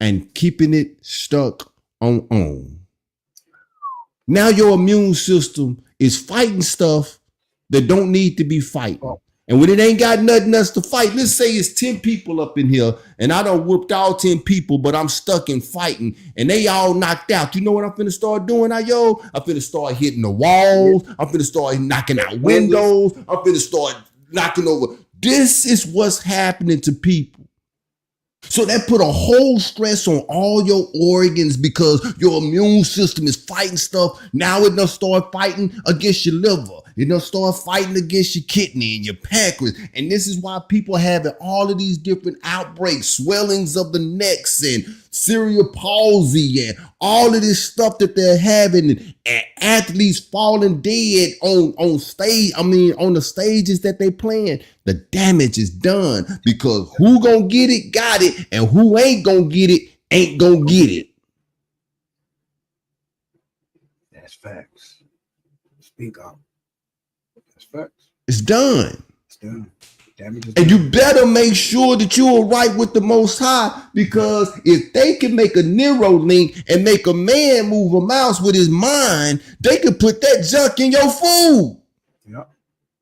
and keeping it stuck on. Now your immune system is fighting stuff that don't need to be fighting. Oh. And when it ain't got nothing else to fight, let's say it's 10 people up in here and I done whooped all 10 people, but I'm stuck in fighting and they all knocked out. You know what I'm finna start doing, I'm finna start hitting the walls. I'm finna start knocking out windows. I'm finna start knocking over. This is what's happening to people. So that put a whole stress on all your organs because your immune system is fighting stuff. Now it done start fighting against your liver. It done start fighting against your kidney and your pancreas. And this is why people having all of these different outbreaks, swellings of the necks and cerebral palsy and all of this stuff that they're having, and athletes falling dead on stage. I mean, on the stages that they playing. The damage is done because who gonna get it, got it, and who ain't gonna get it, ain't gonna get it. That's facts. Speak up. That's facts. It's done. It's done. Damage is And done. you better make sure that you are right with the Most High, because if they can make a Nero link and make a man move a mouse with his mind, they could put that junk in your food. Yep.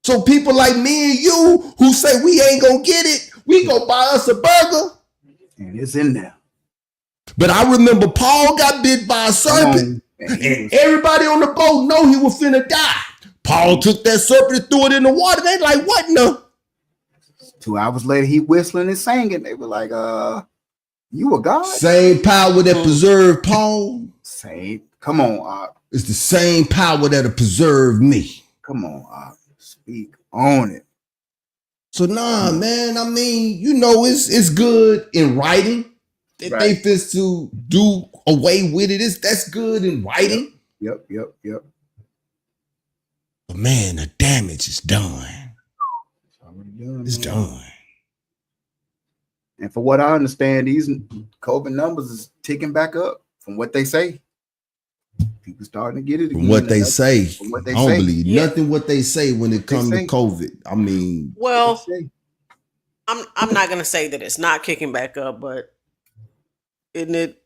So people like me and you who say we ain't gonna get it, we go buy us a burger. And it's in there. But I remember Paul got bit by a serpent, and everybody on the boat know he was finna die. Paul took that serpent and threw it in the water. They like, what in the? 2 hours later, he whistling and singing. They were like, you a god? Same power that preserved Paul. Same. Come on, It's the same power that'll preserve me. come on, speak on it. So nah, man. I mean, you know, it's good in writing. If they fist to do away with it, that's good in writing. Yep. But man, the damage is done. It's already done. It's done. And for what I understand, these COVID numbers is ticking back up from what they say. People starting to get it again. From what they say, From what they I don't say. believe nothing what they say when it comes to say. COVID. I mean, Well, I'm not gonna say that it's not kicking back up, but isn't it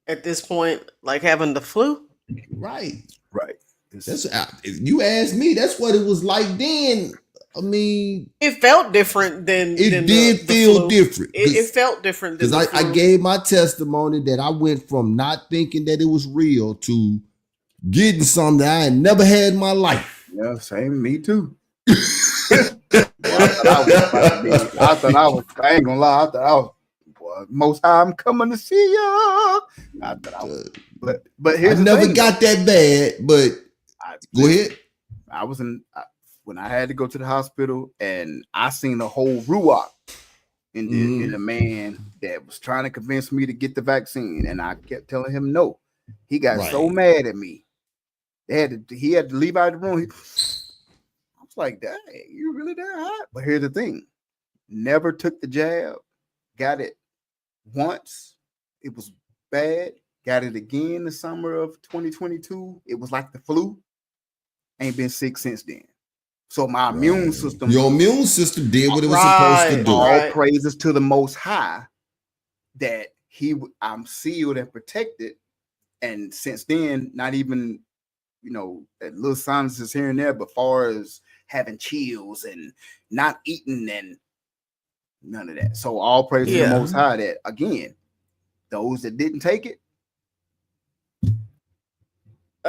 at this point like having the flu? right. Right. That's if you ask me, that's what it was like then. I mean, It felt different than it did feel flu. different. It felt different than Because the I flu. gave my testimony that I went from not thinking that it was real to getting something that I had never had in my life. Yeah, same. Me too. I ain't gonna lie. I thought I was, boy, Most High, I'm coming to see ya. I thought I was, but I here's the never thing, got that bad, but go ahead. I was when I had to go to the hospital, and I seen a whole ruach in the man that was trying to convince me to get the vaccine, and I kept telling him no. He got so mad at me. He had to leave out of the room. I was like, dang, you really that hot? But here's the thing. Never took the jab. Got it once. It was bad. Got it again the summer of 2022. It was like the flu. Ain't been sick since then. So my immune system. Your immune system did what it was supposed to do. All praises to the Most High that I'm sealed and protected. And since then, not even, that little sinuses here and there, but far as having chills and not eating and none of that. So all praise to the Most High that, again, those that didn't take it,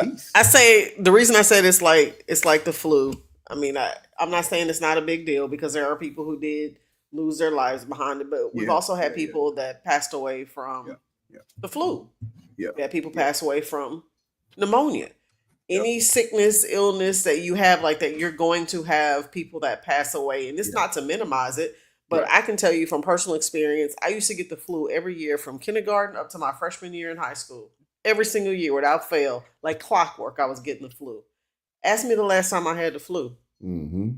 peace. I say the reason I said it's like the flu. I mean, I'm not saying it's not a big deal because there are people who did lose their lives behind it, but we've also had people that passed away from the flu. Yeah, we had people pass away from pneumonia. Any sickness, illness that you have like that, you're going to have people that pass away. And it's not to minimize it, but I can tell you from personal experience, I used to get the flu every year from kindergarten up to my freshman year in high school. Every single year without fail, like clockwork, I was getting the flu. Ask me the last time I had the flu. Mm-hmm.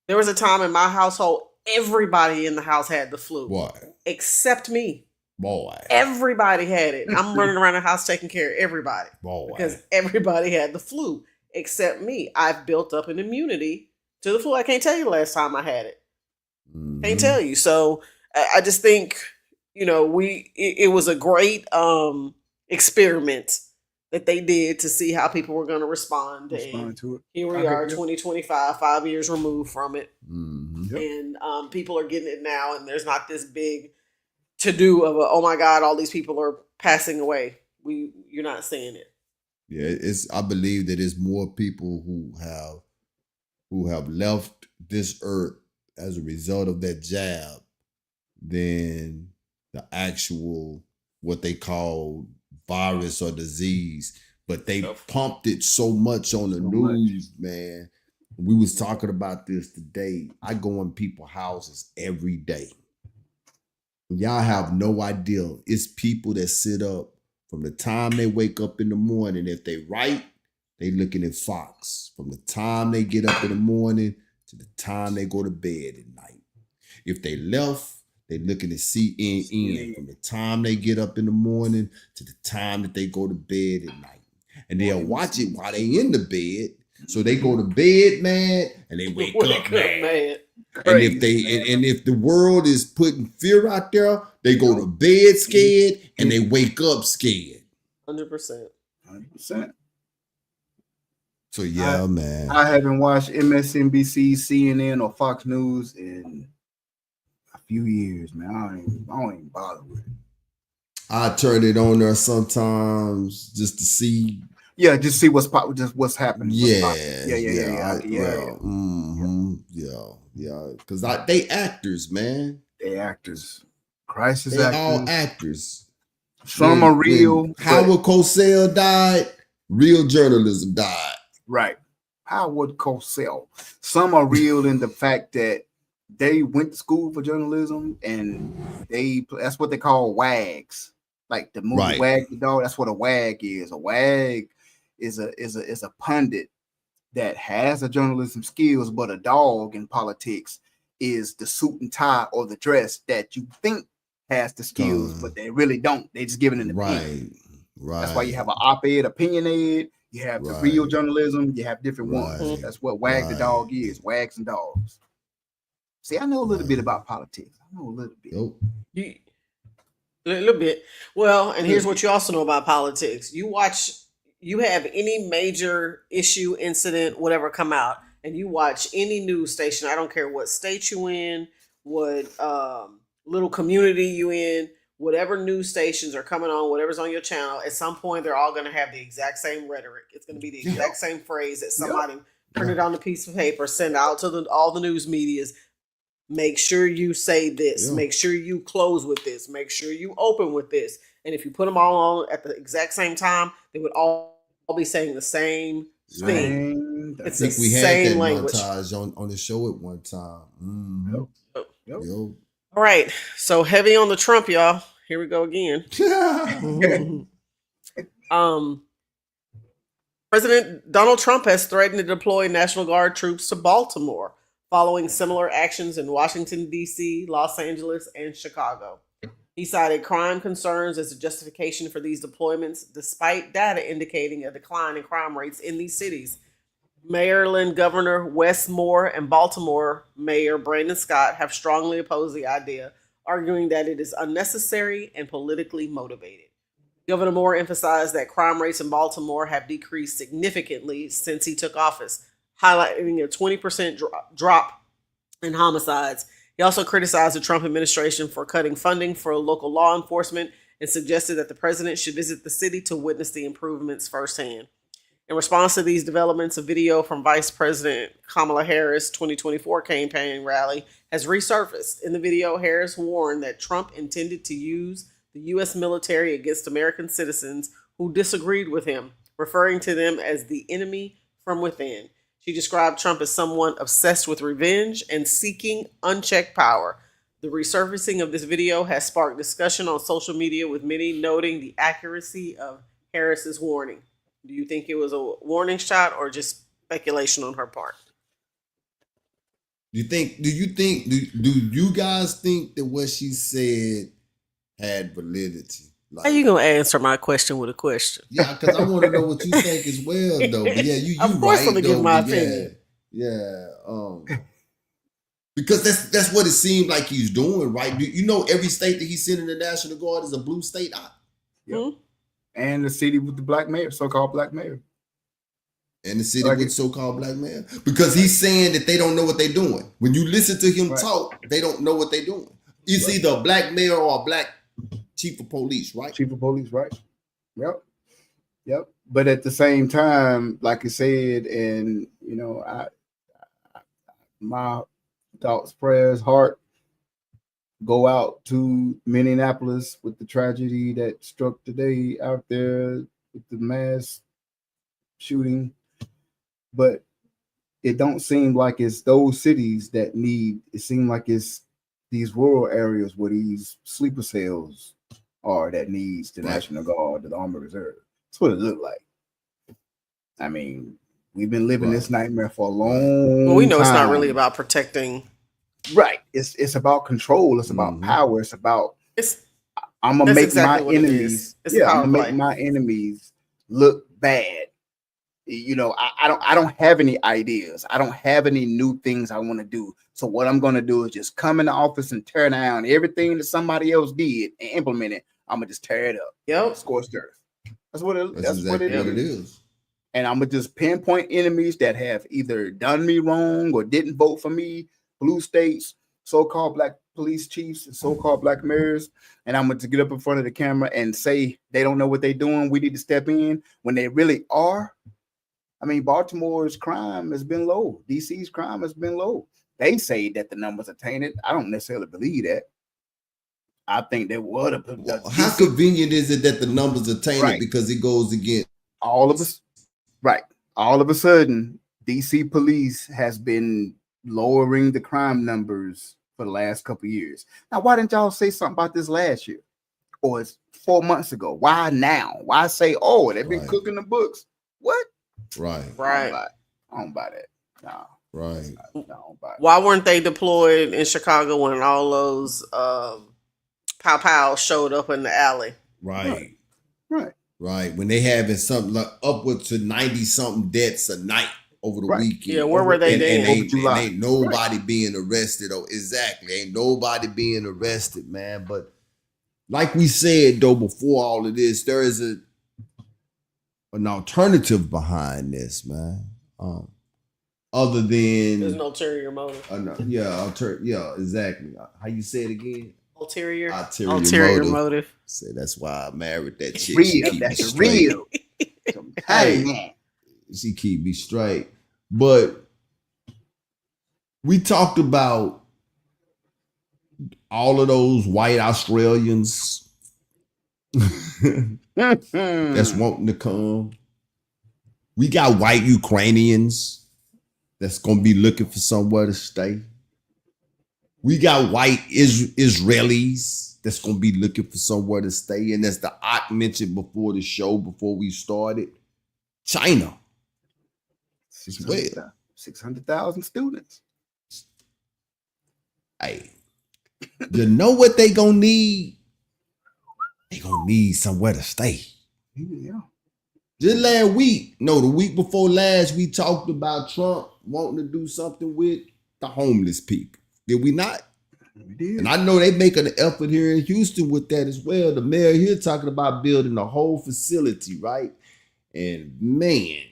There was a time in my household, everybody in the house had the flu. Why? Except me. Boy. Everybody had it. I'm running around the house taking care of everybody. Boy. Because everybody had the flu except me. I've built up an immunity to the flu. I can't tell you the last time I had it. Can't tell you. So I just think, it was a great experiment that they did to see how people were going to respond to it. Here we are, 2025, 5 years removed from it. Mm-hmm. And people are getting it now, and there's not this big to-do of oh my God, all these people are passing away. You're not seeing it. Yeah, I believe that it's more people who have left this earth as a result of that jab than the actual what they call virus or disease. But they pumped it so much on the news, man. We was talking about this today. I go in people's houses every day. Y'all have no idea. It's people that sit up from the time they wake up in the morning. If they write, they looking at Fox. From the time they get up in the morning to the time they go to bed at night. If they left, they looking at CNN. From the time they get up in the morning to the time that they go to bed at night. And they'll watch it while they in the bed. So they go to bed, man, and they wake up, man. And if the world is putting fear out there, they go to bed scared and they wake up scared. 100%. 100%. So yeah, man. I haven't watched MSNBC, CNN, or Fox News in a few years, man. I don't even bother with it. I turn it on there sometimes just to see. Yeah, just see what's happening. Yeah. Because they actors, man. They actors. Crisis they actors. All actors. Some are real. When Howard Cosell died, real journalism died. Right. Howard Cosell. Some are real in the fact that they went to school for journalism and that's what they call wags. Like the movie Wag the Dog, that's what a wag is. A wag is a pundit that has a journalism skills, but a dog in politics is the suit and tie or the dress that you think has the skills, but they really don't. They just giving an opinion. Right. That's why you have an op-ed, opinion ed. You have the real journalism. You have different ones. That's what Wag the Dog is. Wags and dogs. See, I know a little bit about politics. I know a little bit. A little bit. Well, and here's what you also know about politics. You have any major issue, incident, whatever come out, and you watch any news station. I don't care what state you in, what little community you in, whatever news stations are coming on, whatever's on your channel, at some point they're all going to have the exact same rhetoric. It's going to be the exact same phrase that somebody printed on a piece of paper, send out to all the news medias. Make sure you say this. Make sure you close with this. Make sure you open with this. And if you put them all on at the exact same time, they would all be saying the same thing. I think we had that montage on the show at one time. Mm-hmm. All right. So heavy on the Trump, y'all. Here we go again. President Donald Trump has threatened to deploy National Guard troops to Baltimore, following similar actions in Washington, D.C., Los Angeles, and Chicago. He cited crime concerns as a justification for these deployments, despite data indicating a decline in crime rates in these cities. Maryland Governor Wes Moore and Baltimore Mayor Brandon Scott have strongly opposed the idea, arguing that it is unnecessary and politically motivated. Governor Moore emphasized that crime rates in Baltimore have decreased significantly since he took office, highlighting a 20% drop in homicides. He also criticized the Trump administration for cutting funding for local law enforcement and suggested that the president should visit the city to witness the improvements firsthand. In response to these developments, a video from Vice President Kamala Harris' 2024 campaign rally has resurfaced. In the video, Harris warned that Trump intended to use the U.S. military against American citizens who disagreed with him, referring to them as the enemy from within. She described Trump as someone obsessed with revenge and seeking unchecked power. The resurfacing of this video has sparked discussion on social media, with many noting the accuracy of Harris's warning. Do you think it was a warning shot or just speculation on her part? Do you guys think that what she said had validity. How you gonna answer my question with a question? Yeah, because I want to know what you think as well, though. But yeah, you Of course, right I'm gonna give though. my But yeah, opinion. yeah. Because that's what it seems like he's doing, right? You know, every state that he's sending the National Guard is a blue state. Yep. And the city with the black mayor, so-called black mayor. And the city with so-called black mayor. Because he's saying that they don't know what they're doing. When you listen to him talk, they don't know what they're doing. It's either a black mayor or a black chief of police, right? Chief of police, right? Yep. But at the same time, like I said, and you know, I my thoughts, prayers, heart go out to Minneapolis with the tragedy that struck today out there with the mass shooting. But it don't seem like it's those cities that need. It seems like it's these rural areas where these sleeper cells are that needs the National Guard, the Army Reserve. That's what it looked like. I mean, we've been living this nightmare for a long time. Well, we know it's not really about protecting. Right. It's about control. It's about power. It's about I'm gonna make exactly my enemies. Yeah, I'm gonna make my enemies look bad. You know, I don't have any ideas. I don't have any new things I want to do. So what I'm gonna do is just come in the office and tear down everything that somebody else did and implement it. I'm gonna just tear it up. Yep. Scorched earth. That's what it exactly is. And I'm gonna just pinpoint enemies that have either done me wrong or didn't vote for me, blue states, so-called black police chiefs, and so-called black mayors. And I'm gonna get up in front of the camera and say they don't know what they're doing. We need to step in when they really are. I mean, Baltimore's crime has been low. DC's crime has been low. They say that the numbers are tainted. I don't necessarily believe that. I think they would have. How convenient is it that the numbers are tainted because it goes against all of us? Right. All of a sudden, DC police has been lowering the crime numbers for the last couple of years. Now, why didn't y'all say something about this last year? Or it's 4 months ago? Why now? Why say, oh, they've been cooking the books? What? Right. I don't buy that. No. Right. I don't buy Why weren't they deployed in Chicago when all those pow showed up in the alley? Right. When they having something like upwards to 90-something deaths a night over the weekend. Yeah, where were they then? And ain't nobody being arrested. Oh, exactly. Ain't nobody being arrested, man. But like we said, though, before all of this, there is an alternative behind this, man. Other than there's no ulterior motive. Yeah, exactly. How you say it again? Ulterior motive. Say that's why I married that chick. That's real. Hey, she keep me straight. But we talked about all of those white Australians that's wanting to come. We got white Ukrainians that's going to be looking for somewhere to stay. We got white Israelis that's going to be looking for somewhere to stay. And as the Ock mentioned before the show, before we started, China. 600,000 students. Hey, you know what they going to need? They going to need somewhere to stay. Yeah. Just last week, the week before last, we talked about Trump wanting to do something with the homeless people. Did we not? We did. And I know they making an effort here in Houston with that as well. The mayor here talking about building a whole facility, right? And man,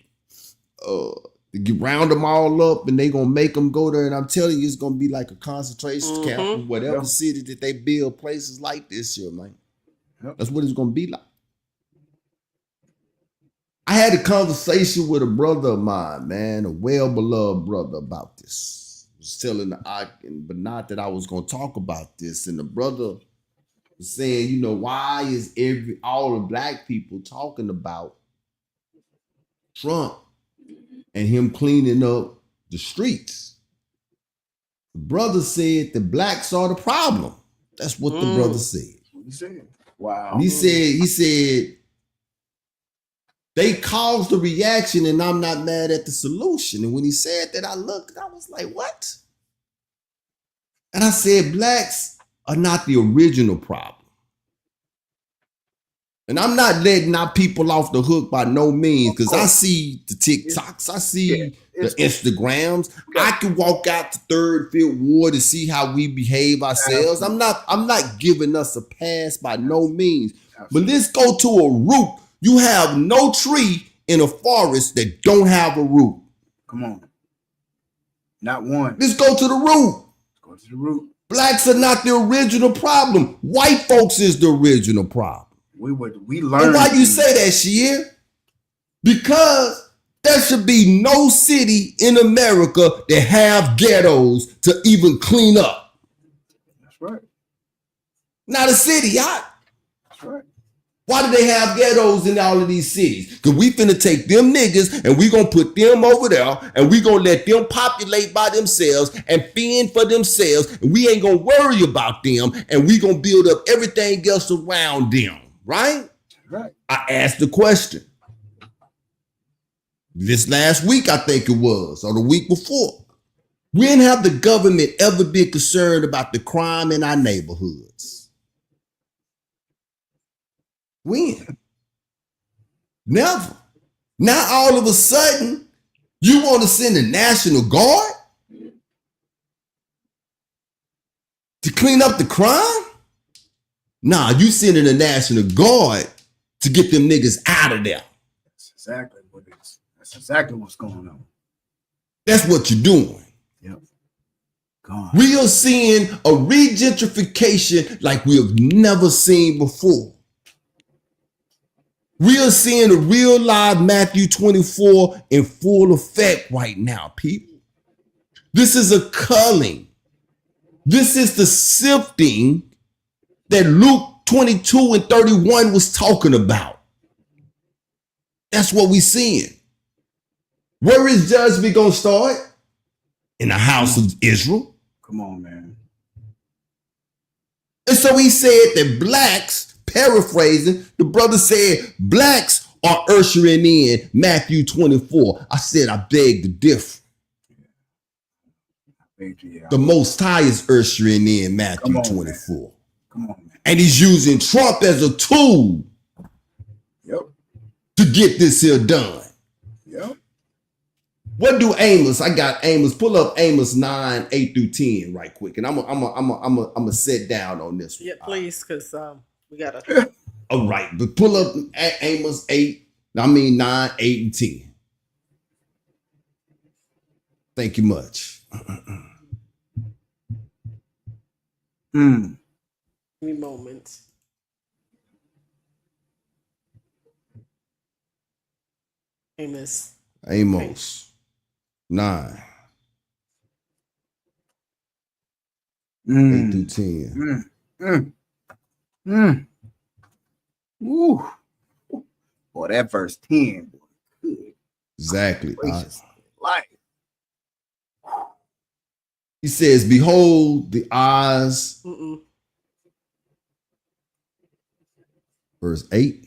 you round them all up and they gonna make them go there. And I'm telling you, it's gonna be like a concentration camp in whatever city that they build places like this here, man. Yep. That's what it's gonna be like. I had a conversation with a brother of mine, man, a well-beloved brother about this. I was telling but not that I was going to talk about this. And the brother was saying, why is all the black people talking about Trump and him cleaning up the streets? The brother said the blacks are the problem. That's what the brother said. He said, wow. And he said, they caused the reaction and I'm not mad at the solution. And when he said that, I looked, I was like, what? And I said, blacks are not the original problem. And I'm not letting our people off the hook by no means, because I see the TikToks, I see the Instagrams. I can walk out to 3rd, 5th Ward to see how we behave ourselves. I'm not giving us a pass by no means. But let's go to a root. You have no tree in a forest that don't have a root. Come on. Not one. Let's go to the root. Let's go to the root. Blacks are not the original problem. White folks is the original problem. We learned. And why you say that, Shia? Because there should be no city in America that have ghettos to even clean up. That's right. Not a city, y'all. That's right. Why do they have ghettos in all of these cities? Because we finna take them niggas and we gonna put them over there and we gonna let them populate by themselves and fend for themselves, and we ain't gonna worry about them, and we gonna build up everything else around them, right? Right. I asked the question this last week, I think it was, or the week before. When have the government ever been concerned about the crime in our neighborhoods? When? Never. Now all of a sudden, you want to send the National Guard to clean up the crime? Nah, you sending the National Guard to get them niggas out of there. That's exactly what it is. That's exactly what's going on. That's what you're doing. Yep. Gone. We are seeing a regentrification like we have never seen before. We are seeing a real live Matthew 24 in full effect right now, people. This is a culling. This is the sifting that Luke 22 and 31 was talking about. That's what we're seeing. Where is judgment going to start? In the house of Israel. Come on, man. And so he said that blacks, paraphrasing, the brother said blacks are ushering in Matthew 24. I said, I beg to differ. The Most High is ushering in Matthew 24. Man. Come on, man. And he's using Trump as a tool to get this here done. Yep. What do Amos? I got Amos. Pull up Amos 9, 8 through 10 right quick. And I'm gonna sit down on this one. Yeah, please, because we gotta. All right, but pull up Amos 9, 8, and 10. Thank you much. Give me moments. Amos 9. 8 through 10. Ooh. Boy, that verse 10. Good. Exactly. Life. He says, behold the eyes. Verse 8.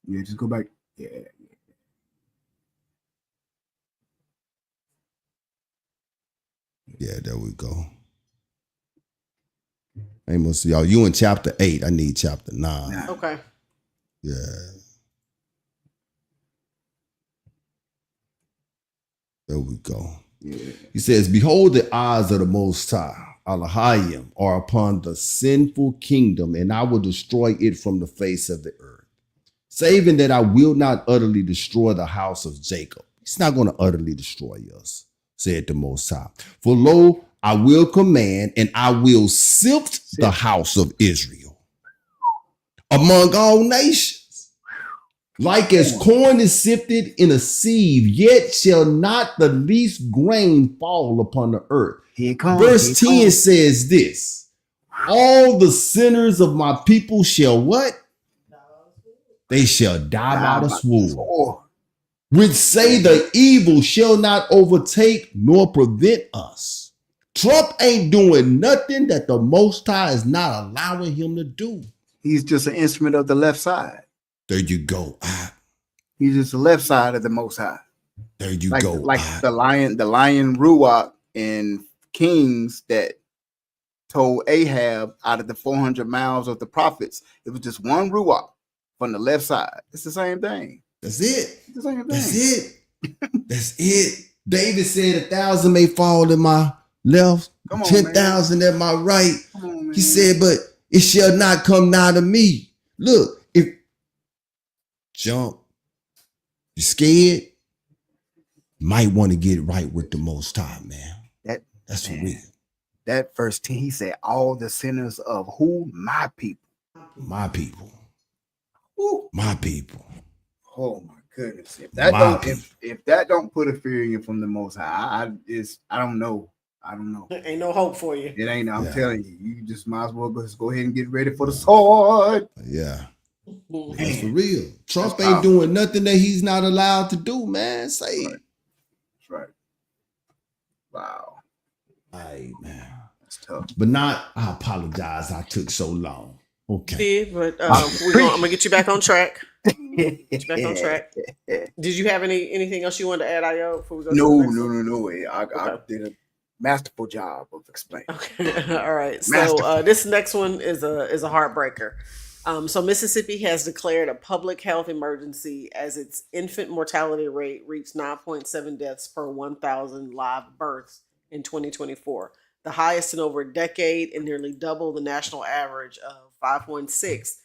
Yeah, just go back. Yeah. Yeah, there we go. Amos, y'all, you in chapter 8. I need chapter 9. Okay. Yeah. There we go. Yeah. He says, behold, the eyes of the Most High, Elohim, are upon the sinful kingdom, and I will destroy it from the face of the earth, saving that I will not utterly destroy the house of Jacob. He's not going to utterly destroy us, said the Most High. For lo, I will command, and I will sift the house of Israel among all nations. Like as corn is sifted in a sieve, yet shall not the least grain fall upon the earth. Verse 10 says this: all the sinners of my people shall what? They shall die by the sword. Which say the evil shall not overtake nor prevent us. Trump ain't doing nothing that the Most High is not allowing him to do. He's just an instrument of the left side. There you go. He's just the left side of the Most High. There you go. Like the lion Ruach in Kings that told Ahab out of the 400 miles of the prophets, it was just one ruach from the left side. It's the same thing. That's it. It's the same thing. That's it. That's it. David said 1,000 may fall in my left, 10,000 at my right. He said, but it shall not come nigh to me. Look, if jump, you're scared, you might want to get right with the Most High, man. That's for real. That verse 10, he said, all the sinners of who? My people. My people. Woo. My people. Oh my goodness. If that don't put a fear in you from the Most High, I don't know. Ain't no hope for you. It ain't. I'm telling you, you just might as well go ahead and get ready for the sword. Yeah. That's for real. Trump ain't doing nothing that he's not allowed to do, man. Say it. That's right. Wow. Hey, man. That's tough. But not, I apologize. I took so long. Okay. But I'm gonna get you back on track. Did you have anything else you wanted to add, Io, before we go? No. I did a masterful job of explaining. Okay. All right. So this next one is a heartbreaker. So Mississippi has declared a public health emergency as its infant mortality rate reached 9.7 deaths per 1,000 live births in 2024, the highest in over a decade and nearly double the national average of 5.6 since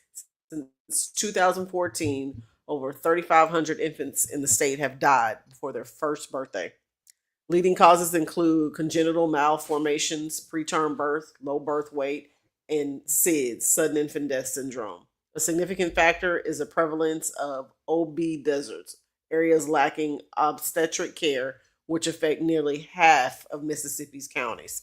2014. Over 3,500 infants in the state have died before their first birthday. Leading causes include congenital malformations, preterm birth, low birth weight, and SIDS, sudden infant death syndrome. A significant factor is the prevalence of OB deserts, areas lacking obstetric care, which affect nearly half of Mississippi's counties.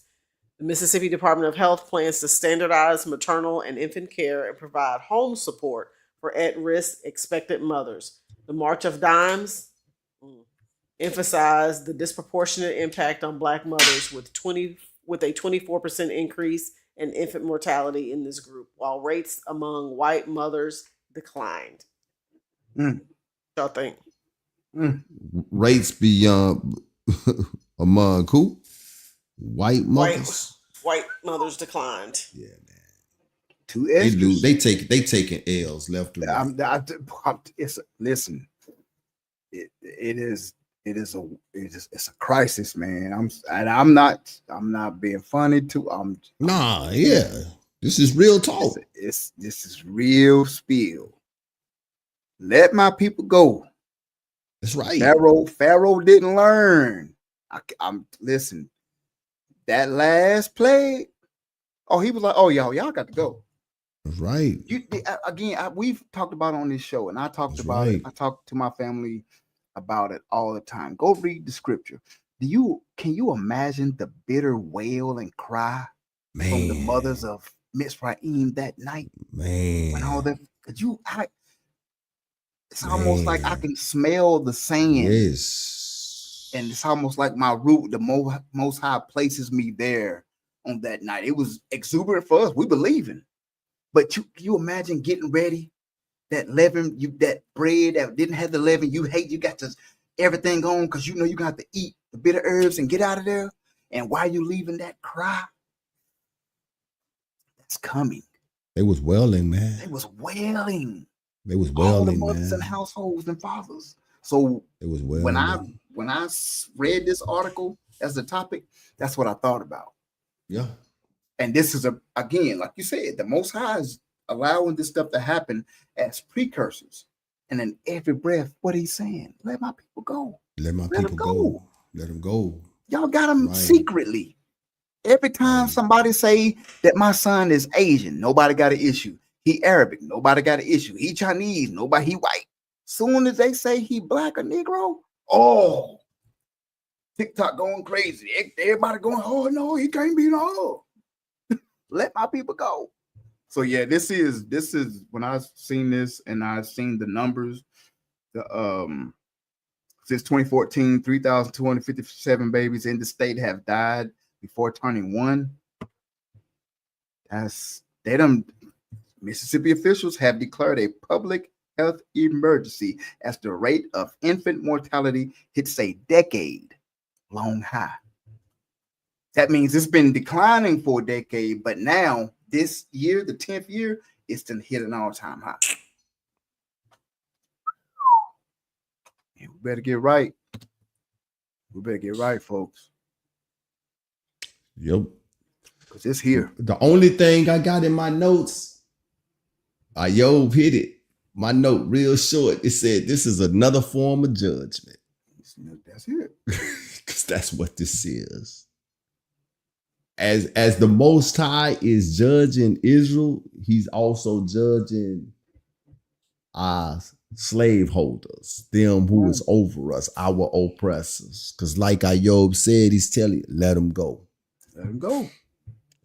The Mississippi Department of Health plans to standardize maternal and infant care and provide home support for at-risk expectant mothers. The March of Dimes emphasized the disproportionate impact on Black mothers with a 24% increase in infant mortality in this group, while rates among white mothers declined. Y'all think? Rates beyond among who? White mothers. White mothers declined. Yeah, man. They taking L's left and right. Listen, it's a crisis, man. I'm not being funny too. This is real talk. This is real spiel. Let my people go. That's right. Pharaoh didn't learn. Listen. That last plague, he was like, y'all got to go. That's right. We've talked about it on this show, and I talked about it. I talk to my family about it all the time. Go read the scripture. Can you imagine the bitter wail and cry from the mothers of Mizraim that night? Man. When all that, it's almost like I can smell the sand. Yes. And it's almost like my root, the Most High places me there on that night. It was exuberant for us. We believing. But you imagine getting ready, that leaven, that bread that didn't have the leaven, you got to everything on because you know you got to eat the bitter herbs and get out of there. And while you leaving, that cry, that's coming. They was wailing, man. They was wailing. All the mothers and households and fathers. So it was wailing. When I read this article as a topic, that's what I thought about. Yeah. And this is again, like you said, the Most High is allowing this stuff to happen as precursors. And in every breath, what he's saying, let my people go. Let people go. Let them go. Y'all got them secretly. Every time somebody say that my son is Asian, nobody got an issue. He Arabic, nobody got an issue. He Chinese, nobody, he white. Soon as they say he Black or Negro, TikTok going crazy. Everybody going, oh no, he can't be no. Let my people go. So yeah, this is when I've seen this and I've seen the numbers. Since 2014, 3,257 babies in the state have died before turning 1. Mississippi officials have declared a public health emergency as the rate of infant mortality hits a decade-long high. That means it's been declining for a decade, but now this year, the 10th year, it's done hit an all-time high. And we better get right. We better get right, folks. Yep. Because it's here. The only thing I got in my notes, Ayob hit it. My note real short. It said, this is another form of judgment. That's it. Because that's what this is. As the Most High is judging Israel, he's also judging our slaveholders, them who is over us, our oppressors. Because like Ayob said, he's telling you, let them go. Let them go.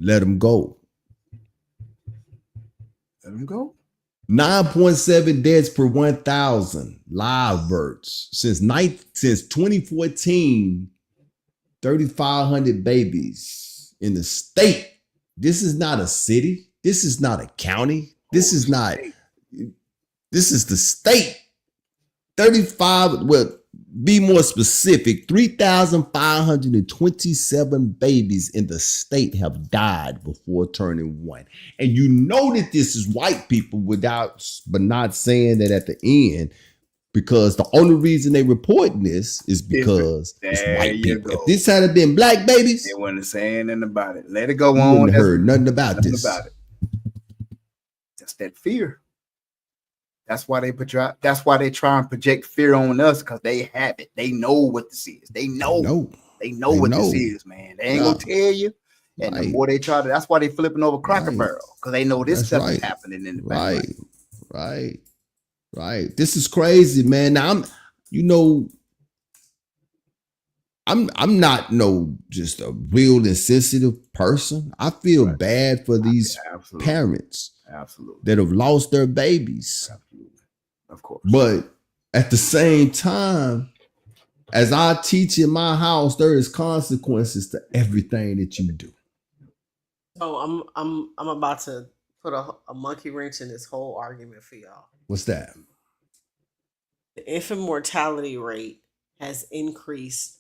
Let them go. Let them go. 9.7 deaths per 1,000 live births. Since 2014, 3,500 babies in the state. This is not a city. This is not a county. This is the state. 35, well, be more specific, 3,527 babies in the state have died before turning 1. And you know that this is white people but not saying that at the end, because the only reason they reporting this is because it's white people. If this had been black babies, they wasn't saying nothing about it. Let it go you on. wouldn't have heard nothing about this. Just that fear. That's why they try and project fear on us, because they have it. They know what this is. They know what this is, man. They ain't gonna tell you. And the more they try to, that's why they flipping over Cracker Barrel, because they know this stuff is happening in the background. Right. This is crazy, man. Now I'm not just a real insensitive person. I feel bad for these parents that have lost their babies. Absolutely. Of course. But at the same time, as I teach in my house, there is consequences to everything that you do. So I'm about to put a monkey wrench in this whole argument for y'all. What's that? The infant mortality rate has increased.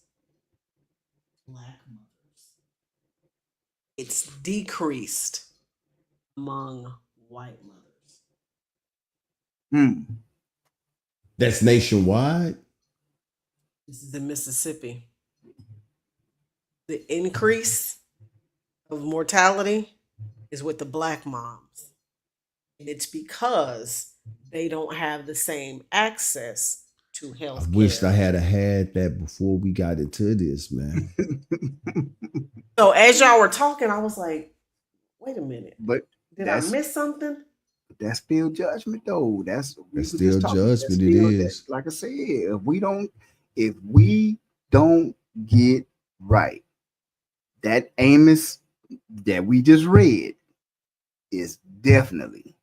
Black mothers. It's decreased among white mothers. That's nationwide? This is in Mississippi. The increase of mortality is with the black moms. And it's because they don't have the same access to health care. I wished I had that before we got into this, man. So as y'all were talking, I was like, wait a minute. But did I miss something? That's still judgment, though. That's still judgment. It is. Like I said, if we don't get right, that Amos that we just read is definitely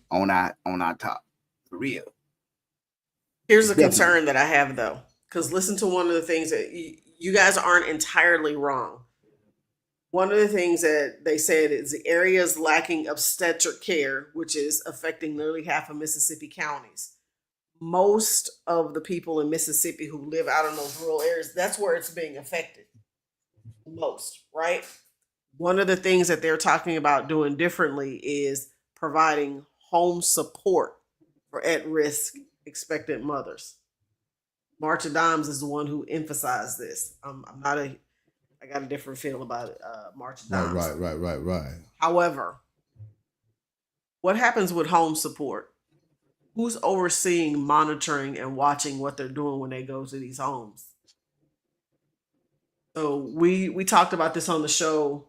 on our top, for real. Here's a concern that I have, though, because listen to one of the things that you guys aren't entirely wrong. One of the things that they said is the areas lacking obstetric care, which is affecting nearly half of Mississippi counties. Most of the people in Mississippi who live out in those rural areas, that's where it's being affected most, right? One of the things that they're talking about doing differently is providing home support for at-risk expectant mothers. March of Dimes is the one who emphasized this. I got a different feel about it. March of Dimes. Right. However, what happens with home support? Who's overseeing, monitoring, and watching what they're doing when they go to these homes? So we talked about this on the show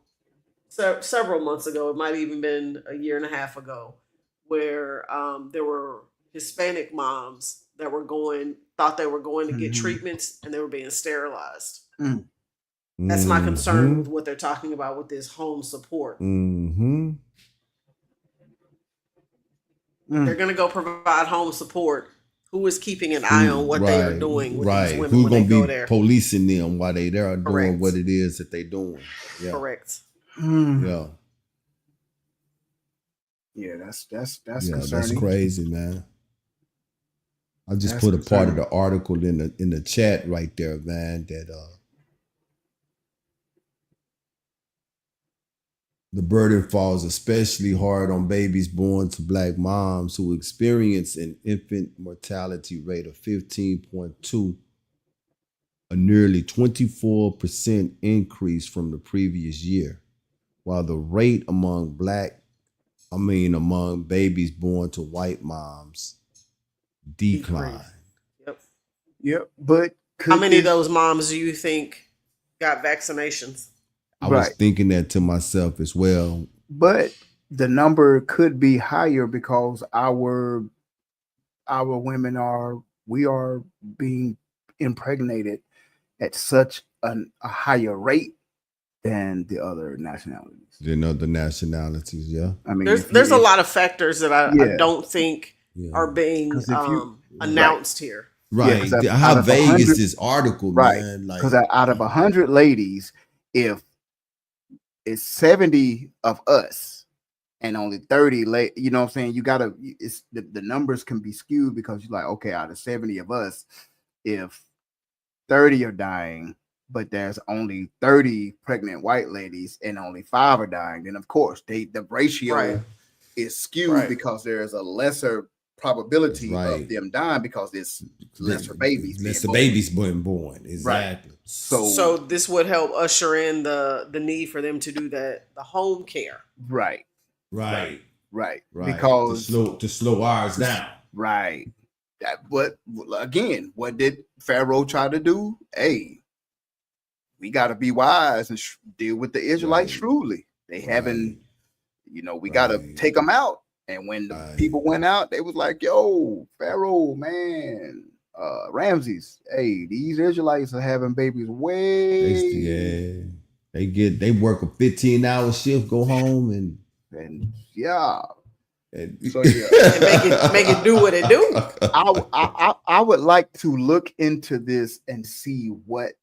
several months ago. It might have even been a year and a half ago, where there were Hispanic moms that thought they were going to get treatments, and they were being sterilized. That's my concern with what they're talking about with this home support. They're going to go provide home support. Who is keeping an eye on what they are doing with these women Who's when they go there? Policing them while they there doing what it is that they're doing. Yeah. Correct. Yeah. Yeah, that's concerning. That's crazy, man. I just put a part of the article in the chat right there, man, that The burden falls especially hard on babies born to Black moms who experience an infant mortality rate of 15.2, a nearly 24% increase from the previous year, while the rate among among babies born to white moms declined. Decrease. Yep. Yep. But How could many of this those moms do you think got vaccinations? I was right? thinking that to myself as well. But the number could be higher because our women we are being impregnated at such a higher rate than the other nationalities. Than other nationalities, yeah. I mean, There's a lot of factors that I yeah, don't think Yeah. are being because if you right, announced here. yeah, Right. because How out of vague is 100, this article, right, man? Like, because out of 100 ladies, if it's 70 of us and only 30 late, you know what I'm saying? You gotta, it's the numbers can be skewed because you're like, okay, out of 70 of us, if 30 are dying, but there's only 30 pregnant white ladies and only 5 are dying, then of course the ratio Right. is skewed Right. because there's a lesser that's probability of right. them dying because there's lesser babies being Lesser born. babies being born. Exactly. So this would help usher in the need for them to do the home care. right, Right. right, Right. because To slow ours down. right. But again, what did Pharaoh try to do? Hey, we got to be wise and deal with the Israelites Right. shrewdly. They haven't, we got to Right. take them out. And when the people went out, they was like, "Yo, Pharaoh, man, Ramses, hey, these Israelites are having babies way." They work a 15-hour shift, go home And yeah, and so yeah, And make it do what it do. I would like to look into this and see what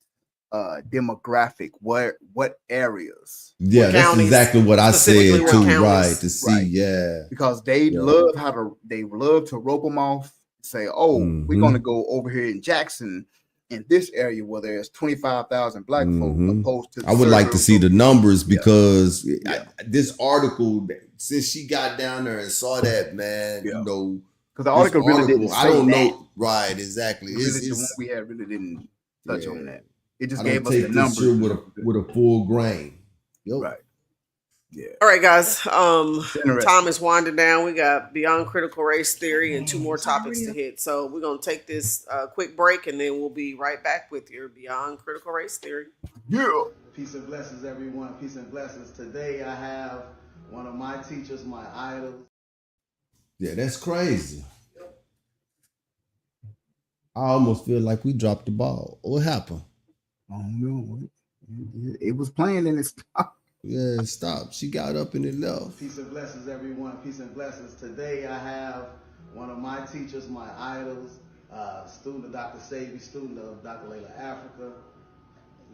demographic, what areas, Yeah, What that's counties, exactly what I specifically said what too. counties. Right, to see, right, yeah, because they yeah. love to rope them off, say, "Oh, we're Mm-hmm. going to go over here in Jackson in this area where there's 25,000 black folk Mm-hmm. opposed to the I would like to see the numbers Yeah. because Yeah. this article, since she got down there and saw that, man, Yeah. you know, because the this article really didn't I say don't that. know, right? Exactly. Really, the one It's we had really didn't touch on that. It just I don't gave us the take this numbers. shit with a full grain. Yo. Right. Yeah. All right, guys. Interesting. Time is winding down. We got Beyond Critical Race Theory and 2 more topics to hit. So we're gonna take this quick break, and then we'll be right back with your Beyond Critical Race Theory. Yeah. Peace and blessings, everyone. Peace and blessings. Today I have one of my teachers, my idols. Yeah, that's crazy. I almost feel like we dropped the ball. What happened? I don't know. It was playing and it stopped. Yeah, stop. She got up and it left. Peace and blessings, everyone. Peace and blessings. Today I have one of my teachers, my idols, student of Dr. Sabi, student of Dr. Layla Africa.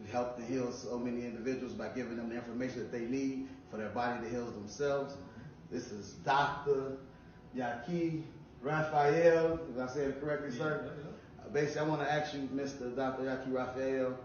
We help to heal so many individuals by giving them the information that they need for their body to heal themselves. This is Dr. Yaki Raphael, if I said it correctly, sir. Basically, I want to ask you, Mr. Dr. Yaki Raphael,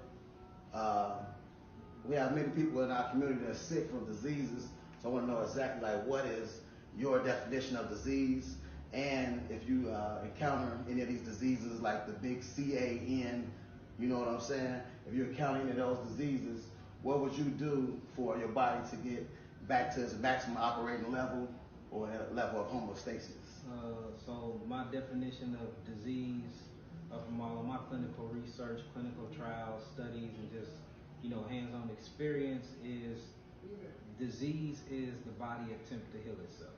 we have many people in our community that are sick from diseases, so I want to know exactly like what is your definition of disease, and if you encounter any of these diseases like the big CAN, you know what I'm saying? If you encounter any of those diseases, what would you do for your body to get back to its maximum operating level or a level of homeostasis? So my definition of disease, from all of my clinical research, clinical trials, studies, and just hands-on experience is disease is the body attempt to heal itself.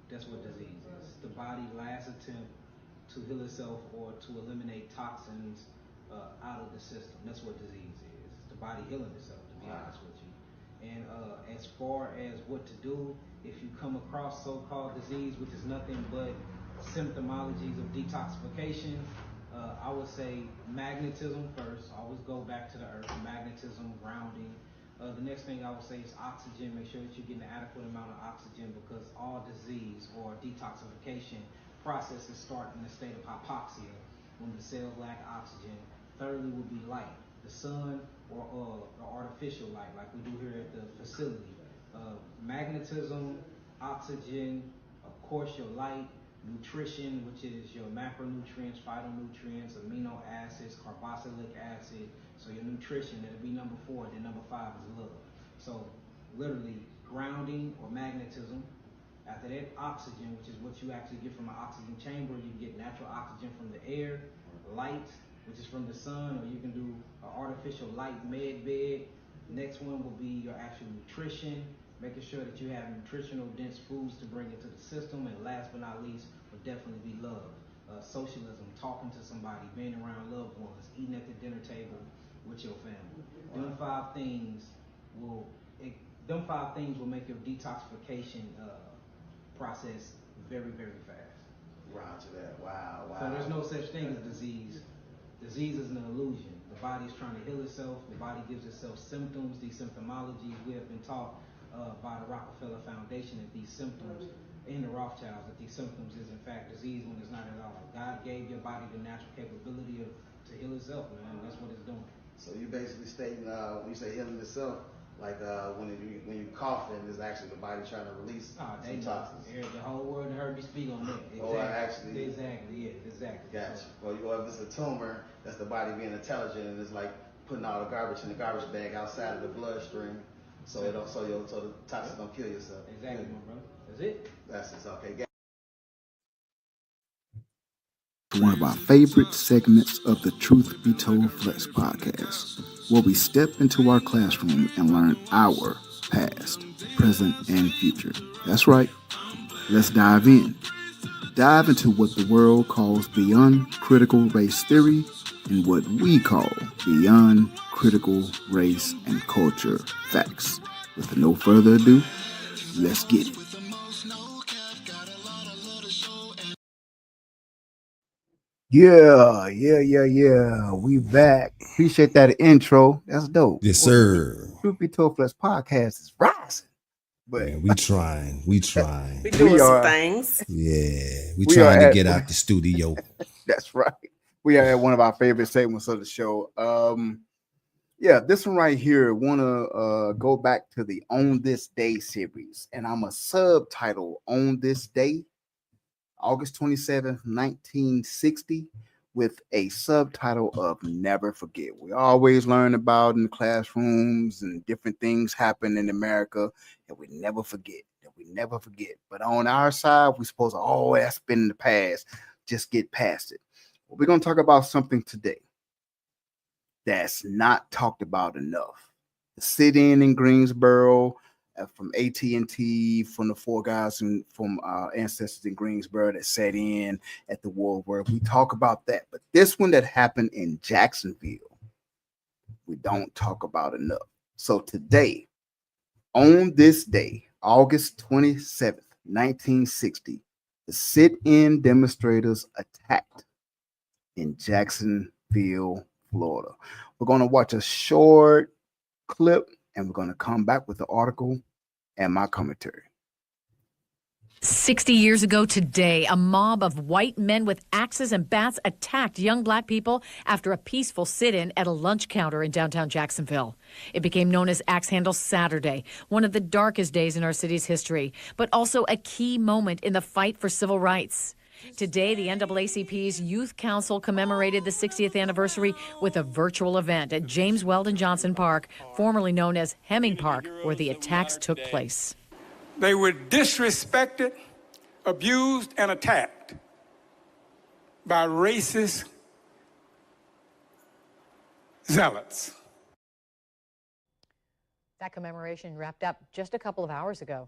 That's what disease is. The body last attempt to heal itself or to eliminate toxins out of the system. That's what disease is. It's the body healing itself, to be honest with you. And as far as what to do if you come across so-called disease, which is nothing but symptomologies of detoxification, I would say magnetism first. Always go back to the earth. Magnetism, grounding. The next thing I would say is oxygen. Make sure that you're getting an adequate amount of oxygen because all disease or detoxification processes start in a state of hypoxia when the cells lack oxygen. Thirdly would be light. The sun or artificial light like we do here at the facility. magnetism, oxygen, of course your light, nutrition, which is your macronutrients, phytonutrients, amino acids, carboxylic acid. So your nutrition, that'll be number 4, then number 5 is love. So literally grounding or magnetism. After that, oxygen, which is what you actually get from an oxygen chamber. You can get natural oxygen from the air. Light, which is from the sun, or you can do an artificial light med bed. Next one will be your actual nutrition, making sure that you have nutritional dense foods to bring into the system. And last but not least would definitely be love. Socialism, talking to somebody, being around loved ones, eating at the dinner table with your family. Them five things will make your detoxification process very, very fast. Roger that. Wow. So there's no such thing as disease. Disease is an illusion. The body's trying to heal itself. The body gives itself symptoms. These symptomologies, we have been taught by the Rockefeller Foundation that these symptoms, in the Rothschilds, that these symptoms is in fact disease when it's not at all. God gave your body the natural capability to heal itself, man. That's what it's doing. So you basically stating when you say healing itself, like when you coughing, is actually the body trying to release some toxins. The whole world heard me speak on that. Exactly. Oh, actually. Exactly. Exactly. Gotcha. Well, if it's a tumor, that's the body being intelligent, and it's like putting all the garbage in the garbage bag outside of the bloodstream, so the toxins don't kill yourself. Exactly, my brother. That's it. That's it. Okay. One of our favorite segments of the Truth Be Told Flex podcast, where we step into our classroom and learn our past, present, and future. That's right. Let's dive in. Dive into what the world calls beyond critical race theory and what we call beyond critical race and culture facts. With no further ado, let's get it. Yeah. We back. Appreciate that intro. That's dope. Yes, sir. Truth Be Told Flex podcast is rising. But man, we trying. We doing some things. Yeah, we trying to get out the studio. That's right. We are at one of our favorite segments of the show. This one right here, want to go back to the On This Day series, and I'm a subtitle On This Day, August 27th, 1960, with a subtitle of Never Forget. We always learn about in the classrooms and different things happen in America that we never forget, But on our side, we're supposed to, that's been in the past. Just get past it. Well, we're going to talk about something today that's not talked about enough. The sit-in in Greensboro, from AT&T, from the four guys from our ancestors in Greensboro that sat in at the war where we talk about that. But this one that happened in Jacksonville, we don't talk about enough. So today, on this day, August 27th, 1960, the sit-in demonstrators attacked in Jacksonville, Florida. We're going to watch a short clip, and we're going to come back with the article and my commentary. 60 years ago today, a mob of white men with axes and bats attacked young black people after a peaceful sit-in at a lunch counter in downtown Jacksonville. It became known as Axe Handle Saturday, one of the darkest days in our city's history, but also a key moment in the fight for civil rights. Today, the NAACP's Youth Council commemorated the 60th anniversary with a virtual event at James Weldon Johnson Park, formerly known as Hemming Park, where the attacks took place. They were disrespected, abused, and attacked by racist zealots. That commemoration wrapped up just a couple of hours ago.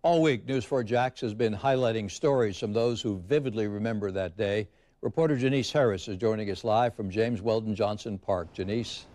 All week, News4 Jax has been highlighting stories from those who vividly remember that day. Reporter Janice Harris is joining us live from James Weldon Johnson Park. Janice.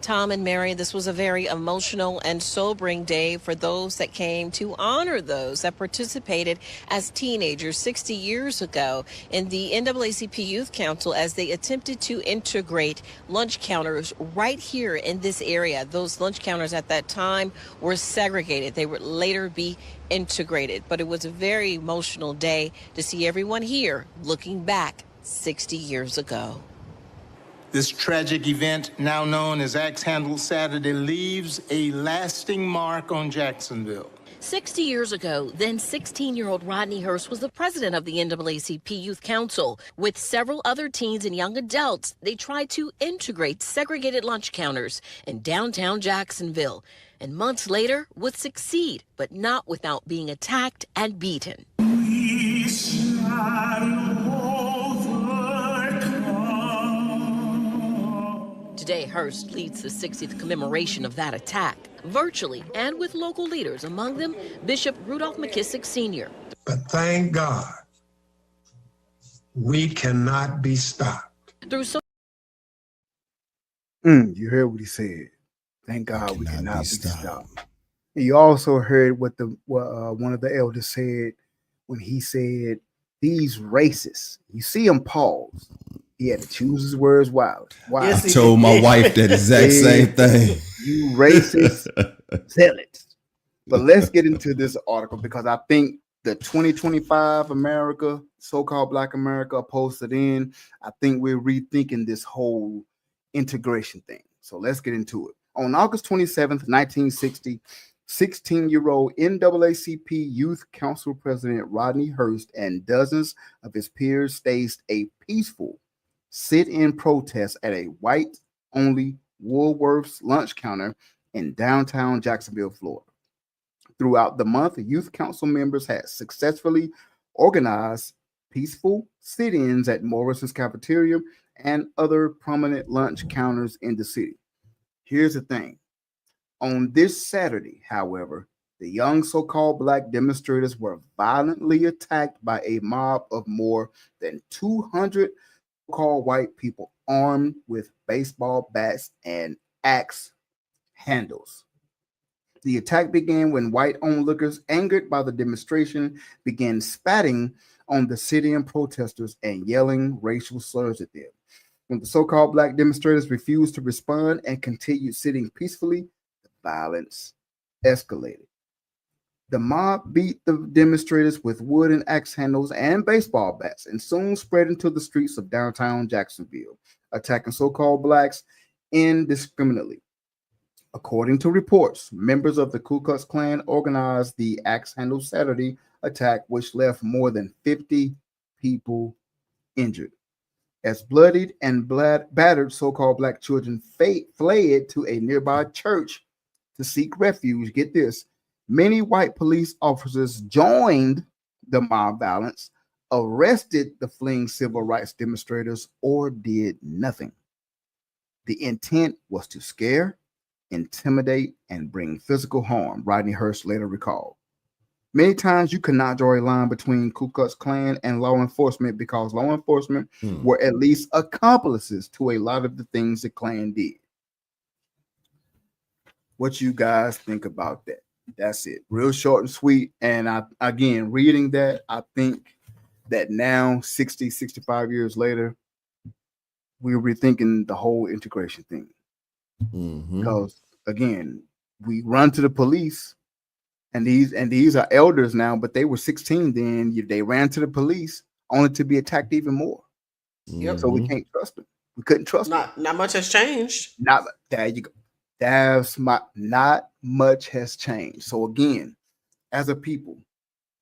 Tom and Mary, this was a very emotional and sobering day for those that came to honor those that participated as teenagers 60 years ago in the NAACP Youth Council as they attempted to integrate lunch counters right here in this area. Those lunch counters at that time were segregated. They would later be integrated, but it was a very emotional day to see everyone here looking back 60 years ago. This tragic event, now known as Axe Handle Saturday, leaves a lasting mark on Jacksonville. 60 years ago, then 16-year-old Rodney Hurst was the president of the NAACP Youth Council. With several other teens and young adults, they tried to integrate segregated lunch counters in downtown Jacksonville. And months later, would succeed, but not without being attacked and beaten. We shall Today, Hurst leads the 60th commemoration of that attack, virtually and with local leaders, among them Bishop Rudolph McKissick Sr. But thank God, we cannot be stopped. Through so You heard what he said. Thank God we cannot be stopped. And you also heard what one of the elders said when he said, "These racists." You see him pause. He had to choose his words wisely. Yes, I told my wife that exact same thing. You racist zealots. But let's get into this article because I think the 2025 America, so-called Black America, posted in. I think we're rethinking this whole integration thing. So let's get into it. On August 27th, 1960, 16-year-old NAACP Youth Council President Rodney Hurst and dozens of his peers staged a peaceful sit-in protest at a white-only Woolworth's lunch counter in downtown Jacksonville, Florida. Throughout the month, youth council members had successfully organized peaceful sit-ins at Morrison's cafeteria and other prominent lunch counters in the city. Here's the thing. On this Saturday, however, the young so-called Black demonstrators were violently attacked by a mob of more than 200 so-called white people armed with baseball bats and axe handles. The attack began when white onlookers, angered by the demonstration, began spatting on the sit-in protesters and yelling racial slurs at them. When the so-called Black demonstrators refused to respond and continued sitting peacefully, the violence escalated. The mob beat the demonstrators with wood and axe handles and baseball bats and soon spread into the streets of downtown Jacksonville, attacking so-called Blacks indiscriminately. According to reports, members of the Ku Klux Klan organized the Axe Handle Saturday attack, which left more than 50 people injured. As bloodied and battered so-called Black children fled to a nearby church to seek refuge, get this, many white police officers joined the mob violence, arrested the fleeing civil rights demonstrators, or did nothing. The intent was to scare, intimidate, and bring physical harm, Rodney Hurst later recalled. Many times you could not draw a line between Ku Klux Klan and law enforcement because law enforcement were at least accomplices to a lot of the things the Klan did. What you guys think about that? That's it. Real short and sweet. And again, reading that, I think that now, 60, 65 years later, we're rethinking the whole integration thing. Because again, we run to the police, and these are elders now, but they were 16 then. They ran to the police only to be attacked even more. Yep. So we can't trust them. We couldn't trust them. Not much has changed. There you go. Not much has changed. So again, as a people,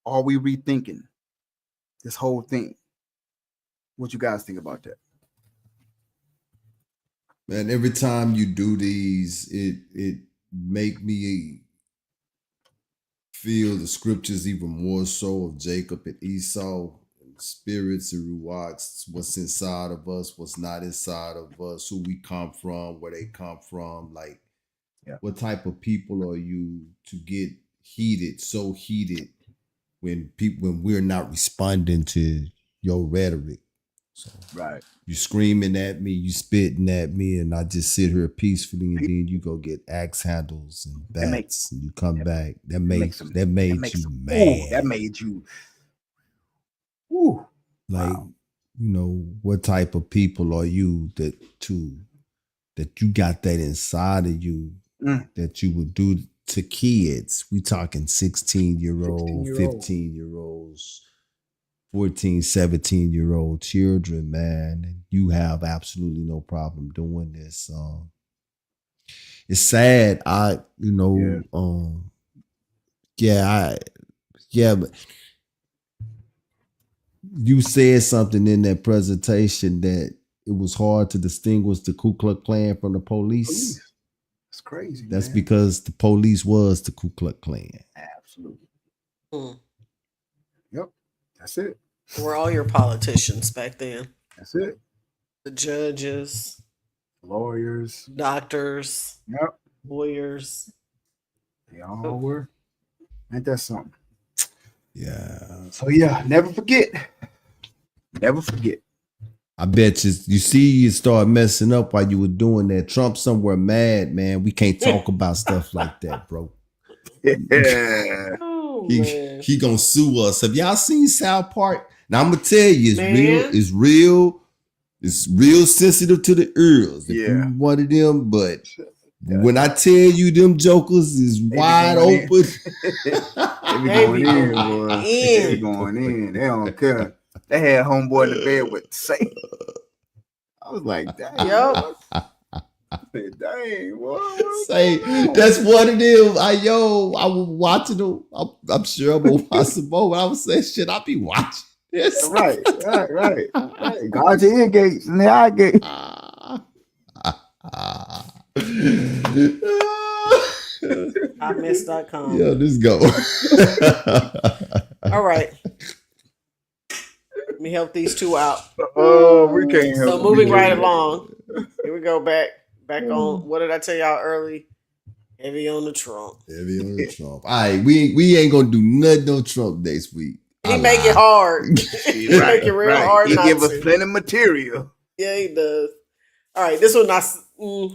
are we rethinking this whole thing? What you guys think about that? Man, every time you do these, it make me feel the scriptures even more so of Jacob and Esau, and spirits and ruachs, what's inside of us, what's not inside of us, who we come from, where they come from. Like, what type of people are you to get so heated when we're not responding to your rhetoric? So right, you screaming at me, you spitting at me, and I just sit here peacefully, and then you go get axe handles and bats, and you come back. That made you mad. That made you. Ooh. Like, what type of people are you that you got that inside of you that you would do to kids? We talking 16-year-old, 15-year-olds, 14, 17-year-old children, man. And you have absolutely no problem doing this. It's sad. But you said something in that presentation that it was hard to distinguish the Ku Klux Klan from the police. It's crazy. That's because the police was the Ku Klux Klan. Absolutely. Yep. That's it. Were all your politicians back then? That's it. The judges, lawyers, doctors, yep, lawyers. They all were. Ain't that something? Yeah. So yeah, never forget. Never forget. I bet you start messing up while you were doing that. Trump somewhere mad, man. We can't talk about stuff like that, bro. Yeah. He gonna sue us. Have y'all seen South Park? Now I'm gonna tell you, it's real sensitive to the ears. If you one of them, but when I tell you them jokers is wide open. They be going in, boy. They be going in. They don't care. They had homeboy in the bed with Satan. I was like, dang. Yep. I said, dang, what? Say that's what it is. I was watching them. I'm sure I'm gonna watch some more. But I was saying, shit, I'll be watching this. Right. Guard your ear gates and the eye gates. Hotmess.com. Yeah, let's go. All right. Let me help these two out. Oh, we can't help. So moving right along. Here we go back on. What did I tell y'all early? Heavy on the Trump. Heavy on the Trump. All right, we ain't gonna do nothing on Trump next week. He make it hard. He make it real hard. He give us plenty of material. Yeah, he does. All right, this one not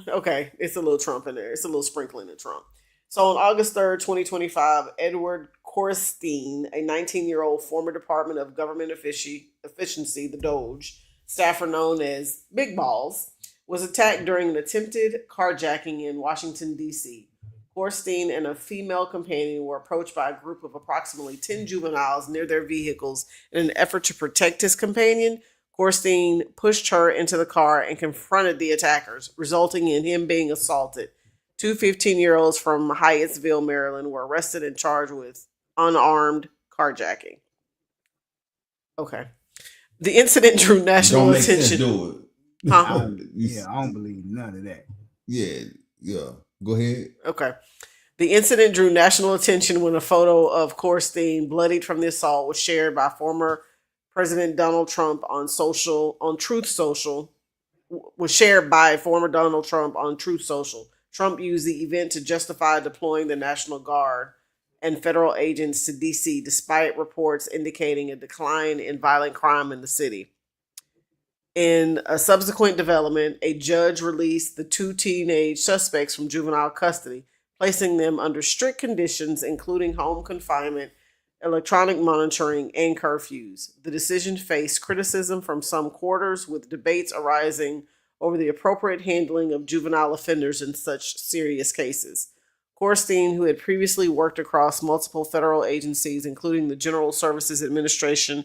okay. It's a little Trump in there. It's a little sprinkling of Trump. So on August 3rd, 2025, Edward Korstein, a 19-year-old former Department of Government Efficiency, the Doge, staffer known as Big Balls, was attacked during an attempted carjacking in Washington, D.C. Korstein and a female companion were approached by a group of approximately 10 juveniles near their vehicles in an effort to protect his companion. Korstein pushed her into the car and confronted the attackers, resulting in him being assaulted. Two 15-year-olds from Hyattsville, Maryland were arrested and charged with unarmed carjacking. Okay. The incident drew national attention. I don't believe none of that. Yeah. Go ahead. Okay. The incident drew national attention when a photo of Korstein, bloodied from the assault, was shared by former President Donald Trump on Truth Social. Trump used the event to justify deploying the National Guard and federal agents to D.C. despite reports indicating a decline in violent crime in the city. In a subsequent development, a judge released the two teenage suspects from juvenile custody, placing them under strict conditions, including home confinement, electronic monitoring, and curfews. The decision faced criticism from some quarters, with debates arising over the appropriate handling of juvenile offenders in such serious cases. Korstein, who had previously worked across multiple federal agencies, including the General Services Administration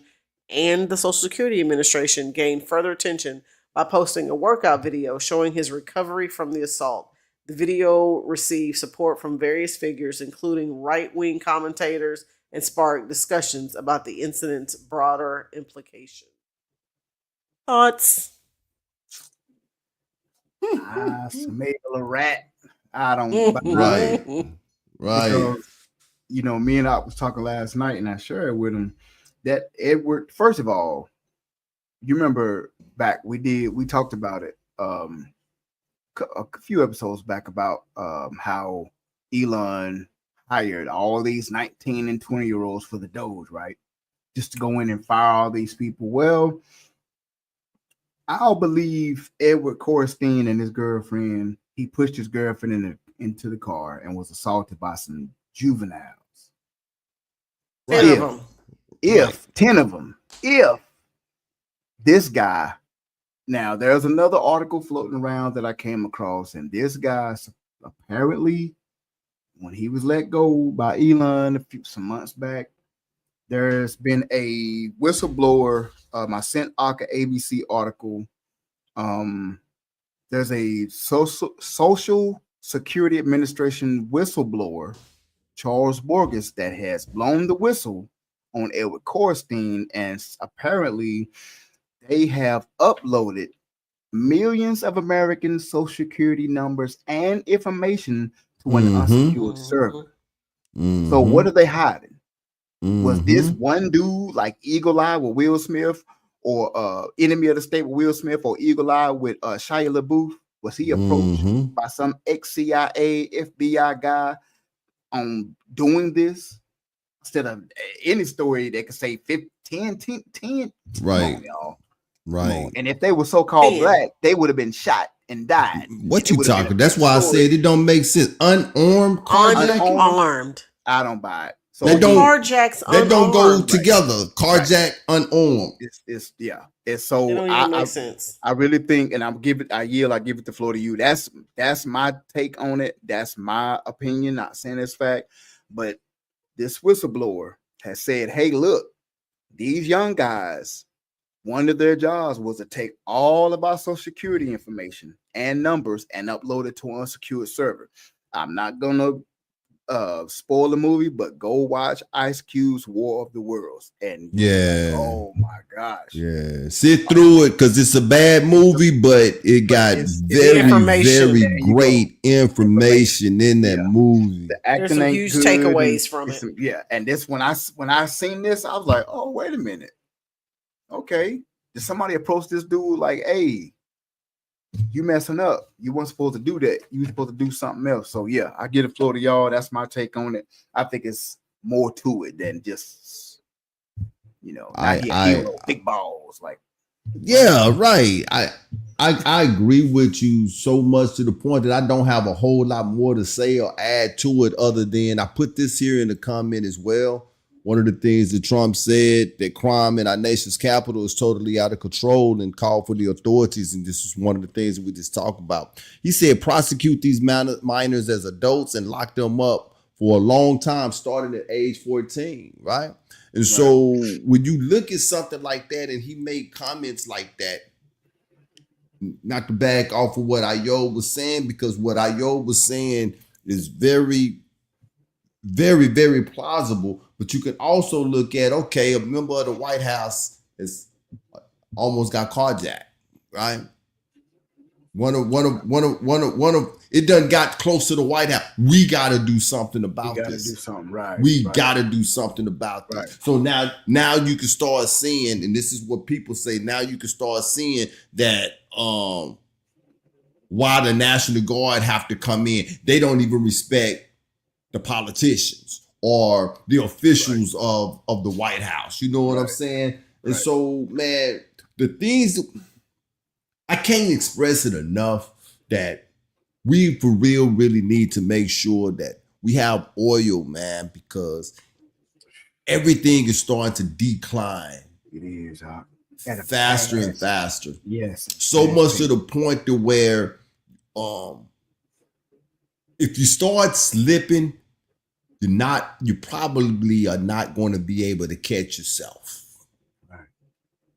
and the Social Security Administration, gained further attention by posting a workout video showing his recovery from the assault. The video received support from various figures, including right-wing commentators, and sparked discussions about the incident's broader implications. Thoughts? Smell a rat. I don't. Right. Because, me and I was talking last night, and I shared with him that Edward. First of all, you remember back we talked about it a few episodes back about how Elon hired all these 19 and 20-year-olds for the Doge, right? Just to go in and fire all these people. Well, I'll believe Edward Korstein and his girlfriend. He pushed his girlfriend into the car and was assaulted by some juveniles. 10 of them. If this guy, now there's another article floating around that I came across, and this guy apparently, when he was let go by Elon some months back, there's been a whistleblower. I sent Aka ABC article. There's a social security administration whistleblower, Charles Borges, that has blown the whistle on Edward Korstein, and apparently they have uploaded millions of American social security numbers and information to an unsecured server. So what are they hiding? Was this one dude like Eagle Eye with Will Smith, or Enemy of the State with Will Smith, or Eagle Eye with Shia LaBeouf? Was he approached by some ex-CIA, FBI guy on doing this? Instead of any story that could say 15, 10, right, on, y'all. Right. And if they were so-called black, they would have been shot and died. What you talking? That's why I said it don't make sense. Unarmed, unarmed. I don't buy it. So they don't carjacks. They don't go together. Carjack, unarmed. It's It's so it don't even make sense. I really think, and I give it the floor to you. That's my take on it. That's my opinion. Not saying it's fact, but this whistleblower has said, "Hey, look, these young guys. One of their jobs was to take all of our social security information and numbers and upload it to an unsecured server." I'm not gonna spoil the movie, but go watch Ice Cube's War of the Worlds. And oh my gosh. Yeah. Sit through it because it's a bad movie, but it got very great information in that movie. The acting There's some huge takeaways from it. Yeah. And this when I seen this, I was like, oh, wait a minute. Okay. Did somebody approach this dude like, hey, you messing up? You weren't supposed to do that. You were supposed to do something else. So yeah, I get the floor to y'all. That's my take on it. I think it's more to it than just, big balls. Like, yeah, right. I agree with you so much to the point that I don't have a whole lot more to say or add to it other than I put this here in the comment as well. One of the things that Trump said, that crime in our nation's capital is totally out of control, and called for the authorities. And this is one of the things that we just talked about. He said, prosecute these minors as adults and lock them up for a long time, starting at age 14, right? And so when you look at something like that, and he made comments like that, not to back off of what Ayo was saying, because what Ayo was saying is very, very, very plausible. But you can also look at, okay, a member of the White House has almost got carjacked, right? One of it done got close to the White House. We got to do something about this. Do something, right? We got to do something about this. Right. So now you can start seeing, and this is what people say. Now you can start seeing that why the National Guard have to come in. They don't even respect the politicians or the officials of the White House. You know what I'm saying? And so, man, the things, I can't express it enough that we for real really need to make sure that we have oil, man, because everything is starting to decline. It is faster and faster. Yes. So much to the point to where if you start slipping, you probably are not going to be able to catch yourself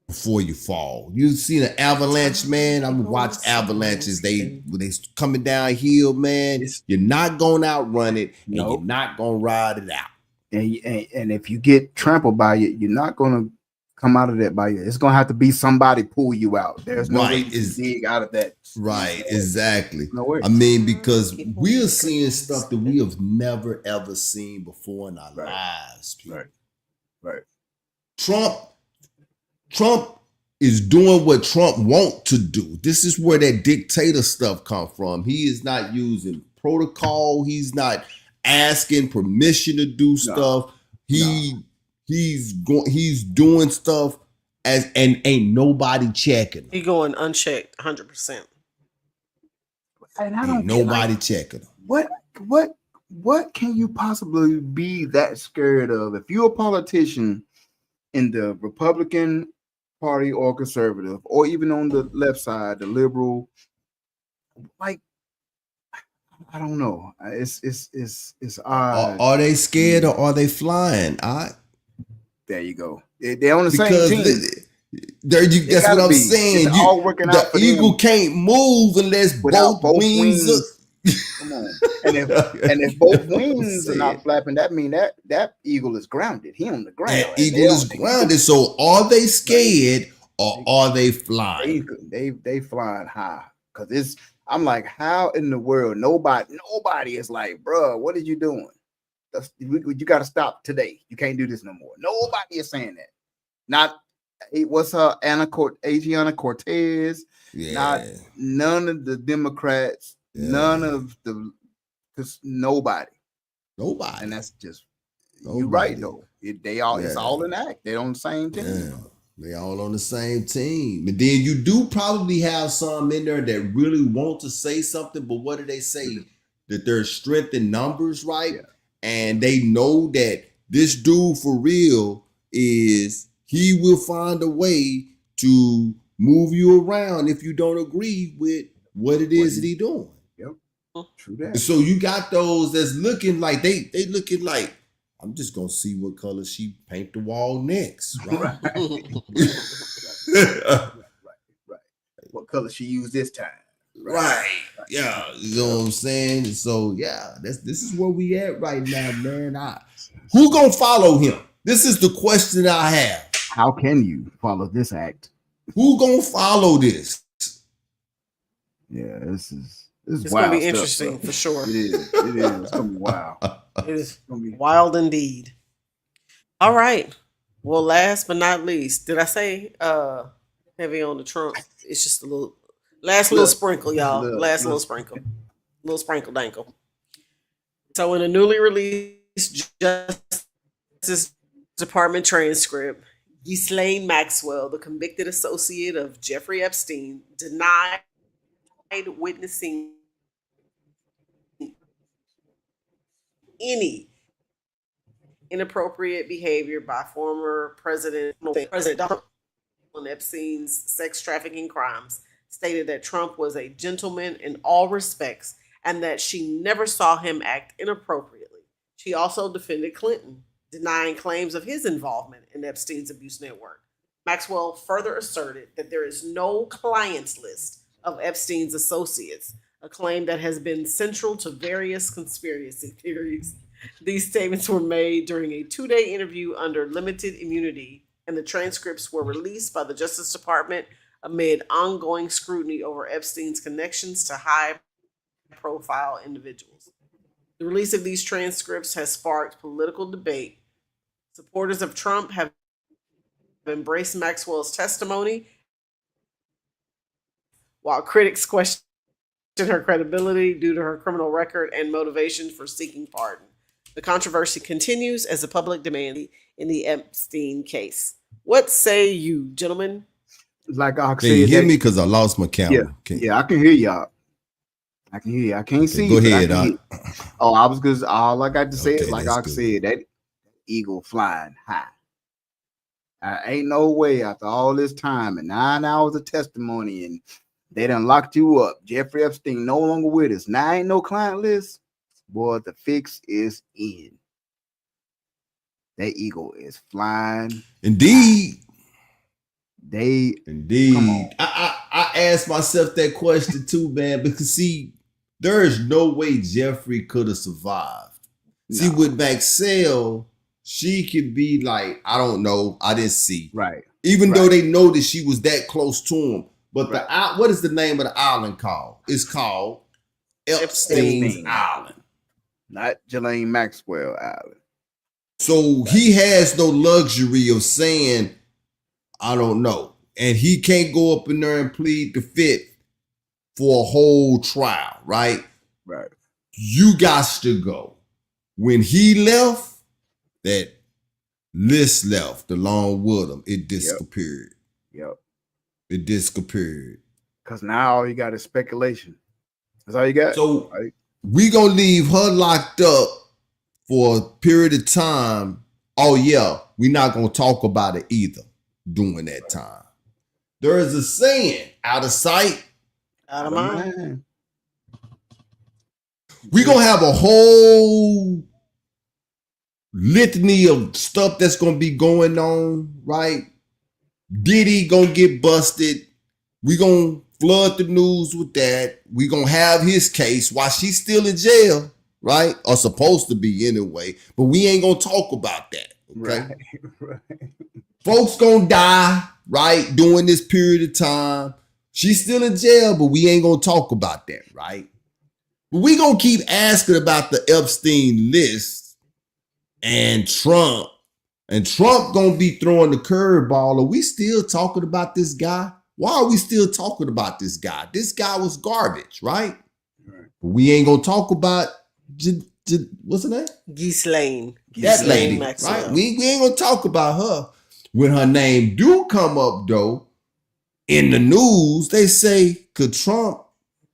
before you fall. You've seen an avalanche, man. I'm gonna watch avalanches. When they coming downhill, man. You're not gonna outrun it, and you're not gonna ride it out. And if you get trampled by it, you're not gonna come out of that by it. It's gonna have to be somebody pull you out. There's no way to dig out of that. Right, exactly. No way. I mean, because we are seeing stuff that we have never ever seen before in our lives. People. Right. Trump is doing what Trump wants to do. This is where that dictator stuff comes from. He is not using protocol. He's not asking permission to do stuff. He's doing stuff and ain't nobody checking. He going unchecked, 100%. And I don't nobody checking him. What can you possibly be that scared of? If you're a politician in the Republican Party or conservative, or even on the left side, the liberal, like, I don't know. It's odd. Are they scared or are they flying? There you go. They're on the because same team. That's what I'm saying. It's all working out for eagle them can't move unless without both wings. Come on, and if both wings are not flapping, that mean that eagle is grounded. He on the ground. That eagle is grounded. So are they scared or are they flying? They flying high because I'm like, how in the world nobody is like, bruh, what are you doing? You got to stop today. You can't do this no more. Nobody is saying that. Not what's her Adriana Cortez. Not none of the Democrats. None of nobody. And that's just you're right though. It's all an act. They're on the same team. Yeah. They all on the same team. And then you do probably have some in there that really want to say something, but what do they say? That there's strength in numbers, right? Yeah. And they know that this dude for real he will find a way to move you around if you don't agree with what it is that he doing. Yep. True that. So you got those that's looking like they looking like, I'm just gonna see what color she paint the wall next, right? Right. What color she used this time? Right. Yeah. You know what I'm saying? So yeah, this is where we at right now, man. Who gonna follow him? This is the question I have. How can you follow this act? Who gonna follow this? Yeah, it's gonna be interesting for sure. It is. It's gonna be wild. It is gonna be wild indeed. All right. Well, last but not least, did I say heavy on the Trump? It's just a little little sprinkle, y'all. Little sprinkle. Little sprinkle dankle. So in a newly released Justice Department transcript, Ghislaine Maxwell, the convicted associate of Jeffrey Epstein, denied witnessing any inappropriate behavior by former President Donald on Epstein's sex trafficking crimes, stated that Trump was a gentleman in all respects and that she never saw him act inappropriately. She also defended Clinton, denying claims of his involvement in Epstein's abuse network. Maxwell further asserted that there is no clients list of Epstein's associates, a claim that has been central to various conspiracy theories. These statements were made during a 2-day interview under limited immunity, and the transcripts were released by the Justice Department amid ongoing scrutiny over Epstein's connections to high-profile individuals. The release of these transcripts has sparked political debate. Supporters of Trump have embraced Maxwell's testimony, while critics question her credibility due to her criminal record and motivation for seeking pardon. The controversy continues as the public demand in the Epstein case. What say you, gentlemen? Like I said, you hear me because I lost my camera. Yeah, I can hear y'all. I can hear you. I can't see you. Go ahead. I was because all I got to say is like I said, that eagle flying high. Ain't no way after all this time and 9 hours of testimony and they done locked you up. Jeffrey Epstein no longer with us. Now ain't no client list. Boy, the fix is in. That eagle is flying. Indeed. Indeed. I asked myself that question too, man, because see, there is no way Jeffrey could have survived. No. See, with Maxwell, she could be like, I don't know, I didn't see. Right. Even though they know that she was that close to him. But what is the name of the island called? It's called Epstein's Island. Not Ghislaine Maxwell Island. So he has no luxury of saying, I don't know. And he can't go up in there and plead the fifth for a whole trial, right? Right. You got to go. When he left, that list left along with him. It disappeared. Yep. It disappeared. Because now all you got is speculation. That's all you got. So we gonna leave her locked up for a period of time. Oh yeah, we're not gonna talk about it either during that time. There is a saying, out of sight, out of mind. We're gonna have a whole litany of stuff that's gonna be going on, right? Diddy gonna get busted. We gonna flood the news with that. We gonna have his case while she's still in jail, right? Or supposed to be anyway. But we ain't gonna talk about that, okay? Right. Folks gonna die, right? During this period of time. She's still in jail, but we ain't gonna talk about that, right? But we gonna keep asking about the Epstein list and Trump. And Trump gonna be throwing the curveball. Are we still talking about this guy? Why are we still talking about this guy? This guy was garbage, right? But we ain't gonna talk about what's her name? Ghislaine. That lady, Maxwell. right? We ain't gonna talk about her. When her name do come up though, in the news, they say, could Trump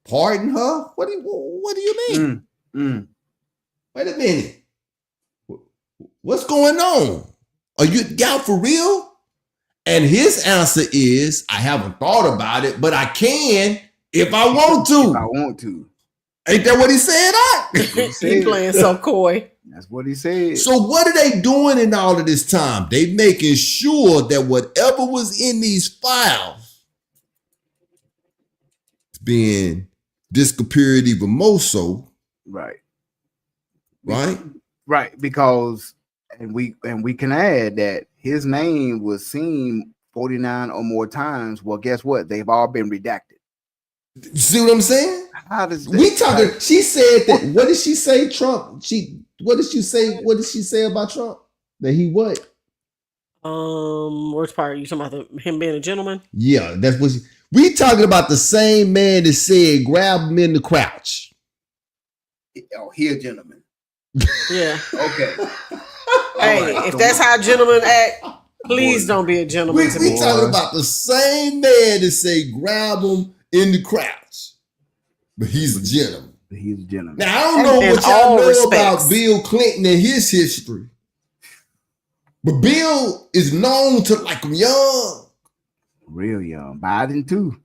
pardon her? What do you mean? Wait a minute. What's going on? Are y'all for real? And his answer is, I haven't thought about it, but I can if I want to. If I want to. Ain't that what he said? He playing so coy. That's what he said. So what are they doing in all of this time? They making sure that whatever was in these files is being disappeared even more so. Right. Right? Because and we can add that his name was seen 49 or more times. Well, guess what? They've all been redacted. See what I'm saying? How does that, we talking? She said that. What did she say? Trump. What did she say? What did she say about Trump? That he what? Which part? You talking about him being a gentleman? Yeah, that's what we talking about. The same man that said grab him in the crouch. Oh, he a gentleman. Yeah. Okay. Hey, if that's how gentlemen act, please don't be a gentleman. We talking about the same man that say grab him in the crouch, but he's a gentleman. He's a gentleman. Now I don't know what y'all know about Bill Clinton and his history, but Bill is known to like him young, real young. Biden too.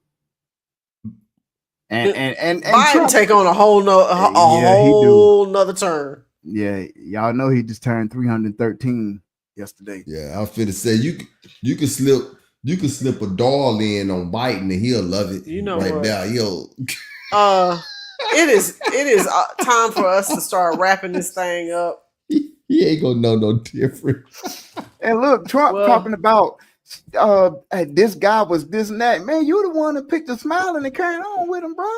And Biden Trump take on a whole nother turn. Yeah, y'all know he just turned 313 yesterday. Yeah, I was finna say you can slip a doll in on Biden and he'll love it. You know right what? Now it is time for us to start wrapping this thing up. He ain't gonna know no different. And look, Trump talking about this guy was this and that. Man, you the one that picked a smile and carried on with him, bro.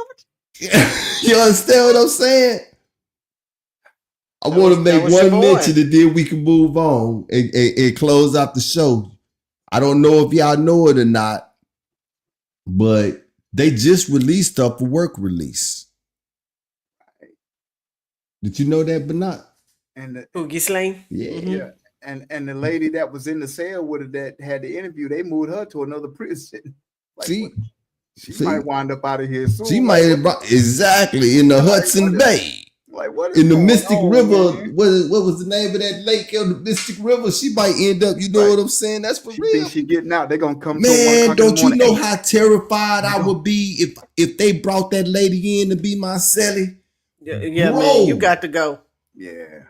You understand what I'm saying? I want to make one mention and then we can move on and close out the show. I don't know if y'all know it or not, but they just released stuff for work release. Did you know that, Bernard? And Ghislaine? Yeah. Mm-hmm. Yeah. And the lady that was in the cell with her that had the interview, they moved her to another prison. Like, she might wind up out of here soon. She might exactly in the Hudson Bay. Like what in the Mystic River? What was the name of that lake of the Mystic River? She might end up. You know what I'm saying? That's for real. Think she getting out? They're gonna come. Man, don't you know how terrified I would be if they brought that lady in to be my celly? Yeah, man, you got to go. Yeah.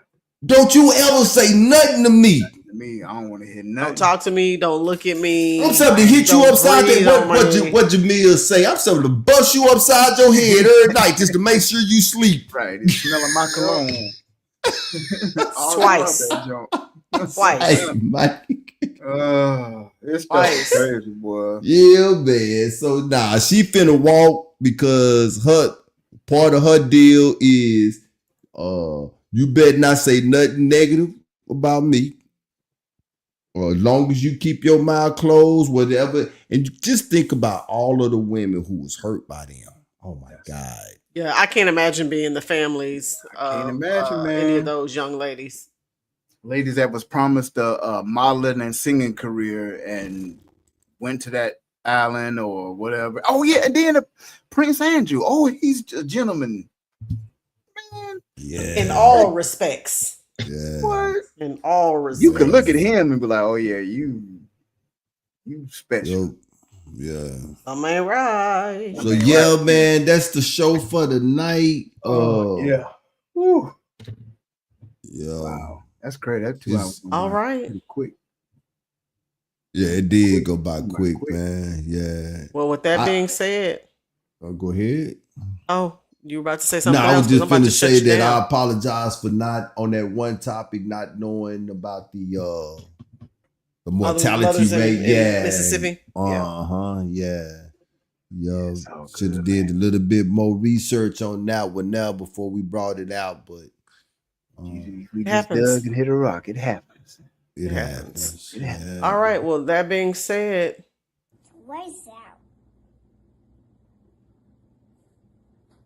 Don't you ever say nothing to me. I don't want to hear nothing. Don't talk to me. Don't look at me. I'm something to hit you upside the what Jamil say. I'm something to bust you upside your head every night just to make sure you sleep. Right. It's smelling my cologne. Twice. Hey, Mike. It's crazy, boy. Yeah, man. So she finna walk because part of her deal is you better not say nothing negative about me. Or as long as you keep your mouth closed, whatever, and just think about all of the women who was hurt by them. Oh my God. Yeah, I can't imagine being the families man. any of those young ladies. Ladies that was promised a modeling and singing career and went to that island or whatever. Oh yeah, and then Prince Andrew. Oh, he's a gentleman. Man. Yeah. In all respects. Yeah. What? In all respects. You could look at him and be like, oh yeah, you special. Yeah. I'm right. So yeah, man, that's the show for the night. Yeah. Woo. Yeah. Wow. That's great. That 2 hours. All right. Pretty quick. Yeah, it did go by quick, man. Yeah. Well, with that being said, go ahead. Oh, you were about to say something I else? was just I'm about going to to shut say you that down. I apologize for not on that one topic, not knowing about the mortality rate. In Mississippi. Yeah. Should have did a little bit more research on that one now before we brought it out, but we just dug and hit a rock. It happens. It happens. All right. Well, that being said, What is that?